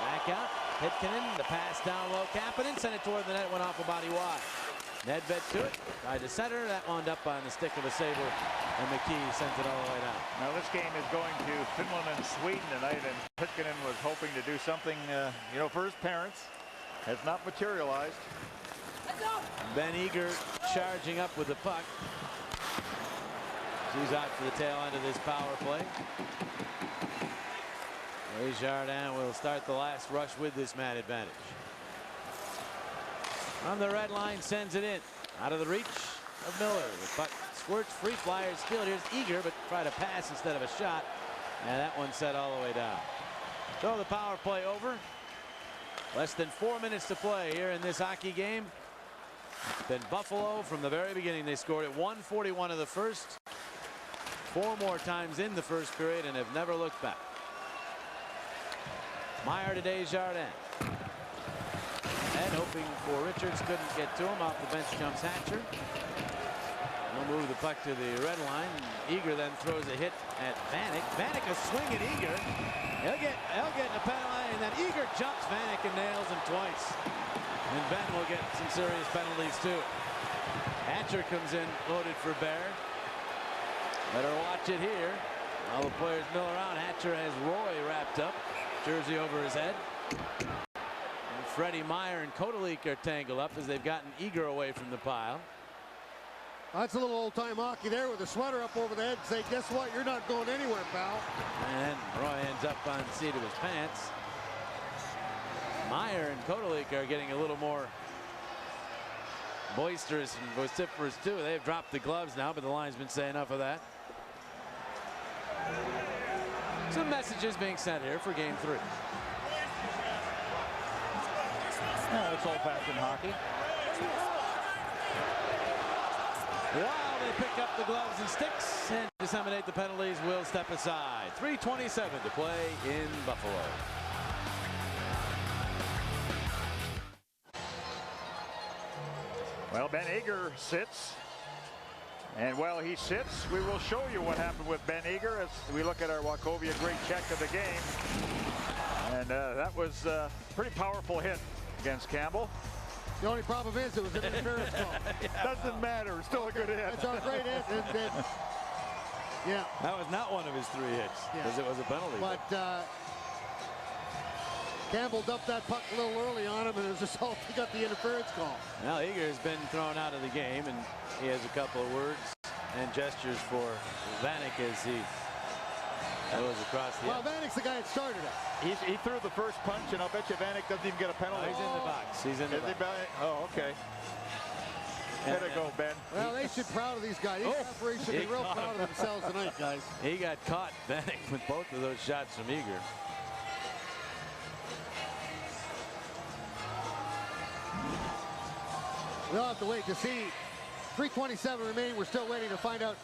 Back out. Pitkanen, the pass down low. Kapanen sent it toward the net, went off a body wide. Nedved to it, tried to center. That wound up on the stick of a Sabre, and McKee sent it all the way down. Now this game is going to Finland and Sweden tonight, and Pitkanen was hoping to do something, for his parents. Has not materialized. Ben Eager charging up with the puck. He's out for the tail end of this power play. Desjardins will start the last rush with this man advantage. From the red line, sends it in. Out of the reach of Miller. The puck squirts free. Flyers steal it. Here's Eager, but try to pass instead of a shot. And that one set all the way down. So the power play over. Less than 4 minutes to play here in this hockey game. It's been Buffalo from the very beginning. They scored at 1:41 of the first. 4 more times in the first period and have never looked back. Meyer to Desjardins. And hoping for Richards, couldn't get to him. Off the bench jumps Hatcher. He'll move the puck to the red line. Eager then throws a hit at Vanek. Vanek a swing at Eager. He'll get in the penalty, and then Eager jumps Vanek and nails him twice. And Ben will get some serious penalties too. Hatcher comes in loaded for Bear. Better watch it here. All the players mill around. Hatcher has Roy wrapped up. Jersey over his head. And Freddie Meyer and Kodalik are tangled up as they've gotten Eager away from the pile. That's a little old-time hockey there with the sweater up over the head and say, guess what? You're not going anywhere, pal. And Roy ends up on the seat of his pants. Meyer and Kodalik are getting a little more boisterous and vociferous too. They've dropped the gloves now, but the line's been saying enough of that. Some messages being sent here for game 3. Yeah, it's old-fashioned hockey. While they pick up the gloves and sticks and disseminate the penalties, will step aside. 3:27 to play in Buffalo. Well, Ben Eager sits. And while he sits, we will show you what happened with Ben Eager as we look at our Wachovia great check of the game. And that was a pretty powerful hit against Campbell. The only problem is it was an interference call. Doesn't matter. Still a good hit. It's a great hit. Yeah. That was not one of his 3 hits because it was a penalty. But Campbell dumped that puck a little early on him, and as a result, he got the interference call. Now Eager has been thrown out of the game, and he has a couple of words and gestures for Vanek as he goes across the. Well, Vanek's the guy that started it. He threw the first punch, and I'll bet you Vanek doesn't even get a penalty. He's in the box. He's in the box. Oh, okay. There to go, Ben. Well, they should be proud of these guys. These referees should be real proud of themselves tonight, guys. He got caught, Vanek, with both of those shots from Eager. We'll have to wait to see. 3:27 remaining. We're still waiting to find out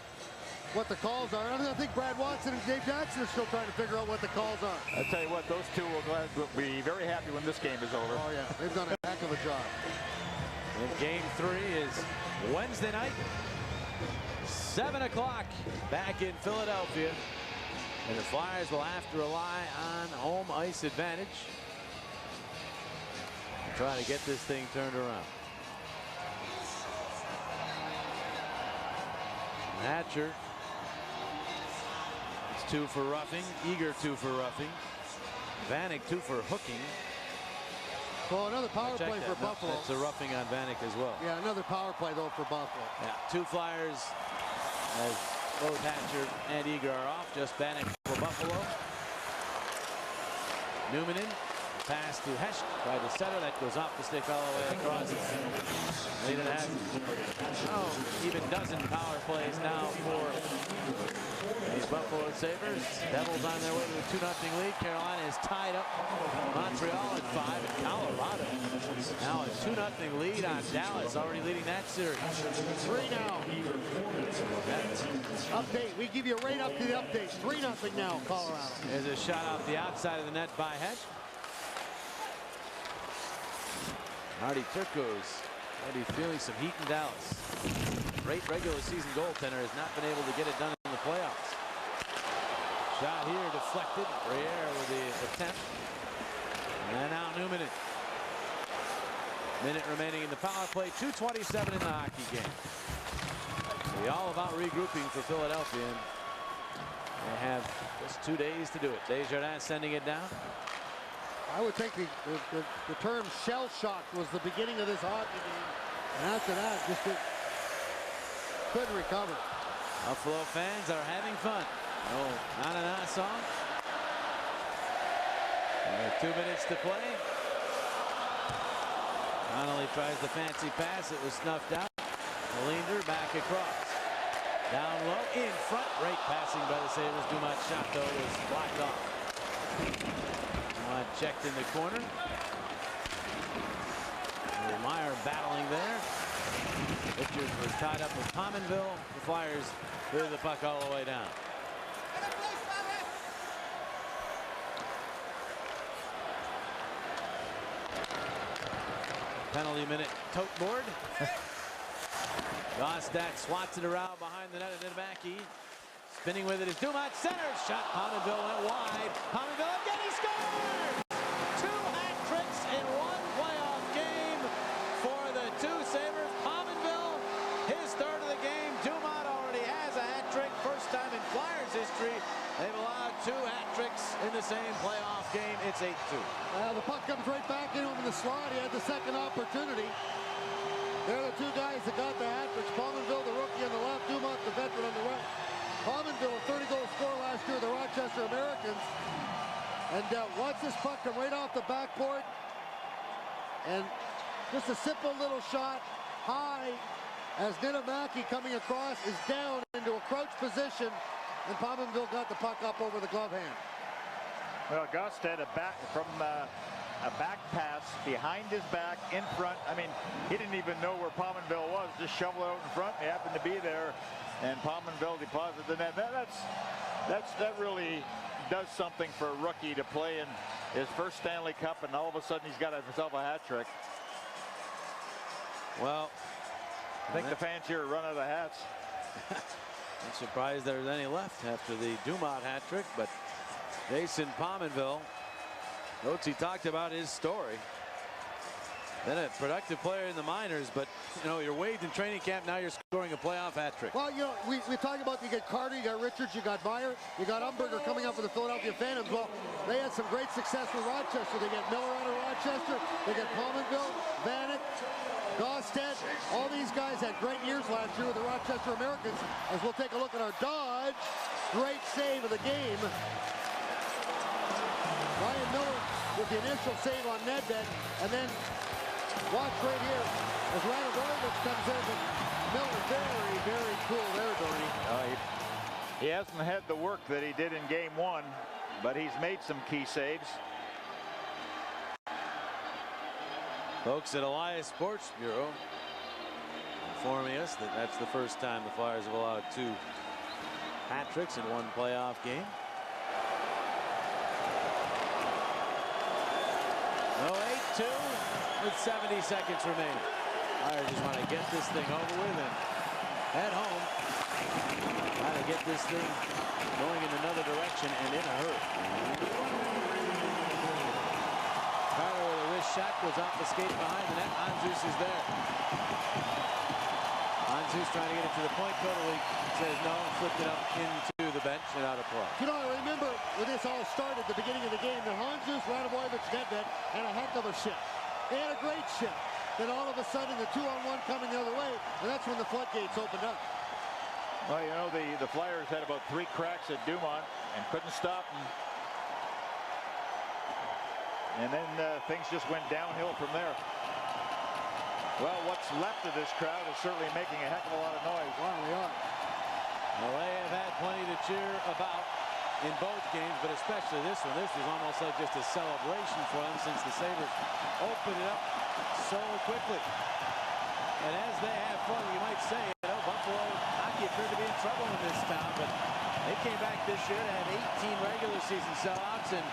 what the calls are. I think Brad Watson and Dave Jackson are still trying to figure out what the calls are. I'll tell you what, those two will be very happy when this game is over. Oh, yeah. They've done a heck of a job. And game 3 is Wednesday night, 7 o'clock, back in Philadelphia. And the Flyers will have to rely on home ice advantage to try to get this thing turned around. Hatcher, it's 2 for roughing. Eager 2 for roughing. Vanek 2 for hooking. Well, another power play for Buffalo. It's a roughing on Vanek as well. Yeah, another power play though for Buffalo. Yeah, 2 Flyers as both Hatcher and Eager are off. Just Vanek for Buffalo. Newman in. Pass to Hesh by the center. That goes off the stick all the way across. Lead it has even dozen power plays now for these Buffalo Sabres. Devils on their way to a 2-0 lead. Carolina is tied up Montreal at 5, and Colorado now a 2-0 lead on Dallas, already leading that series. 3 now. Update. We give you right up to the update. 3-0 now, Colorado. There's a shot off the outside of the net by Hesh. Marty Turco's already feeling some heat in Dallas. Great regular season goaltender has not been able to get it done in the playoffs. Shot here deflected. Briere with the attempt. And now Newman in. Minute remaining in the power play. 2:27 in the hockey game. It'll be all about regrouping for Philadelphia. And they have just 2 days to do it. Desjardins sending it down. I would think the term shell shock was the beginning of this hockey game. And after that, just couldn't recover. Buffalo fans are having fun. Oh, na-na-na song. 2 minutes to play. Connolly tries the fancy pass. It was snuffed out. Linder back across. Down low, in front. Great passing by the Sabres. Dumont shot, though, was blocked off. Checked in the corner. Meyer battling there. Richards was tied up with Pominville. The Flyers threw the puck all the way down. Penalty minute tote board. Gostat swats it around behind the net of Nidamaki. Spinning with it is Dumont. Center shot. Pominville went wide. Pominville again, he scored! 2 hat tricks in 1 playoff game for the 2 Sabres. Pominville, his 3rd of the game. Dumont already has a hat trick. First time in Flyers history. They've allowed 2 hat tricks in the same playoff game. It's 8-2. Well, the puck comes right back into him in the slot. He had the second opportunity. They're the 2 guys that got the hat tricks. Pominville, the rookie on the left. Dumont, the veteran on the right. Pominville, a 30-goal scorer last year, the Rochester Americans. And watch this puck come right off the backboard. And just a simple little shot high as Nidamaki coming across is down into a crouch position. And Pominville got the puck up over the glove hand. Well, Gostat a back pass behind his back in front. I mean, he didn't even know where Pominville was. Just shoveled out in front. He happened to be there. And Pominville deposited the net. That really does something for a rookie to play in his first Stanley Cup, and all of a sudden he's got himself a hat trick. Well, I think the fans here are running out of hats. I'm surprised there's any left after the Dumont hat trick, but Jason Pominville, Coach, he talked about his story. Been a productive player in the minors, but you know, you're waived in training camp. Now you're scoring a playoff hat trick. Well, you know, we talk about you got Carter, you got Richards, you got Meyer, you got Umberger coming up for the Philadelphia Phantoms. Well, they had some great success with Rochester. They got Miller out of Rochester. They got Pominville, Vanek, Gostat. All these guys had great years last year with the Rochester Americans. As we'll take a look at our Dodge. Great save of the game. Ryan Miller with the initial save on Nedved, and then watch right here. as Radovich comes in, but Miller very, very cool there, Bernie. He hasn't had the work that he did in game one, but he's made some key saves. Folks at Elias Sports Bureau informing us that that's the first time the Flyers have allowed 2 hat tricks in one playoff game. No, 8-2 with 70 seconds remaining. Flyers just want to get this thing over with and head home. Trying to get this thing going in another direction and in a hurry. Carter with a wrist shot goes off the skate behind the net. Anzus is there. Anzus trying to get it to the point. Totally says no, flipped it up into the bench and out of play. You know, I remember when this all started at the beginning of the game, the Anzus, Radovich, Nedved had a heck of a shift. They had a great shift. Then all of a sudden, the 2-on-1 coming the other way, and that's when the floodgates opened up. Well, you know, the Flyers had about 3 cracks at Dumont and couldn't stop him. And then things just went downhill from there. Well, what's left of this crowd is certainly making a heck of a lot of noise. Wow, they are. Well, they have had plenty to cheer about in both games, but especially this one. This was almost like just a celebration for them since the Sabres opened it up so quickly. And as they have fun, you might say, you know, Buffalo hockey appeared to be in trouble in this town, but they came back this year to have 18 regular season sellouts, and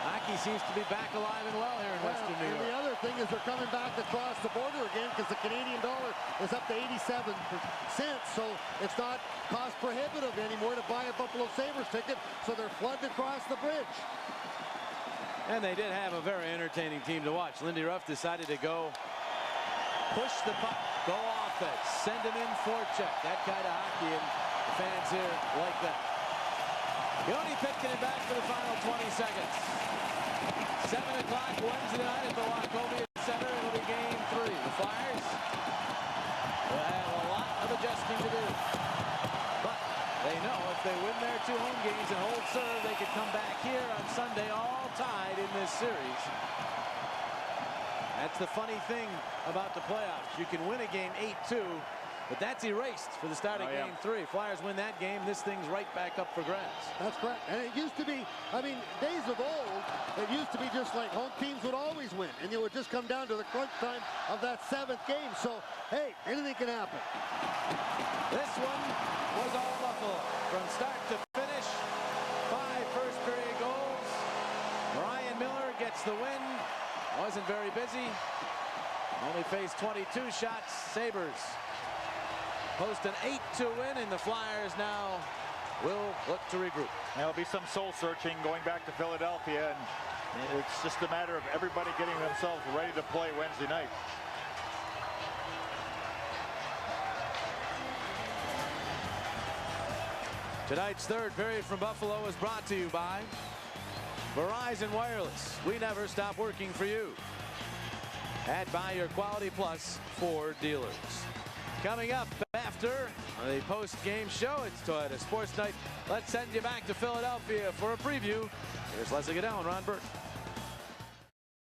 hockey seems to be back alive and well here in Western New York. And the other thing is they're coming back across the border again because the Canadian dollar is up to 87 cents, so it's not cost prohibitive anymore to buy a Buffalo Sabres ticket, so they're flooding across the bridge. And they did have a very entertaining team to watch. Lindy Ruff decided to go push the puck, go offense, send him in forecheck. That kind of hockey, and the fans here like that. Yoni Pitkin back for the final 20 seconds. 7 o'clock Wednesday night at the Wachovia Center. It'll be game 3. The Flyers will have a lot of adjusting to do. But they know if they win their 2 home games and hold serve, they could come back here on Sunday all tied in this series. That's the funny thing about the playoffs. You can win a game 8-2, but that's erased for the start of game 3. Flyers win that game, this thing's right back up for grabs. That's correct. And it used to be, I mean, days of old, it used to be just like home teams would always win, and it would just come down to the crunch time of that 7th game. So, hey, anything can happen. This one was all Buffalo from start to finish. 5 first period goals. Ryan Miller gets the win. Wasn't very busy. Only faced 22 shots. Sabres post an 8-2 win, and the Flyers now will look to regroup. There'll be some soul searching going back to Philadelphia, and it's just a matter of everybody getting themselves ready to play Wednesday night. Tonight's 3rd period from Buffalo is brought to you by Verizon Wireless. We never stop working for you. At Buy Your Quality Plus Ford dealers. Coming up after the post-game show, it's Toyota Sports Night. Let's send you back to Philadelphia for a preview. Here's Leslie Goodell and Ron Burton.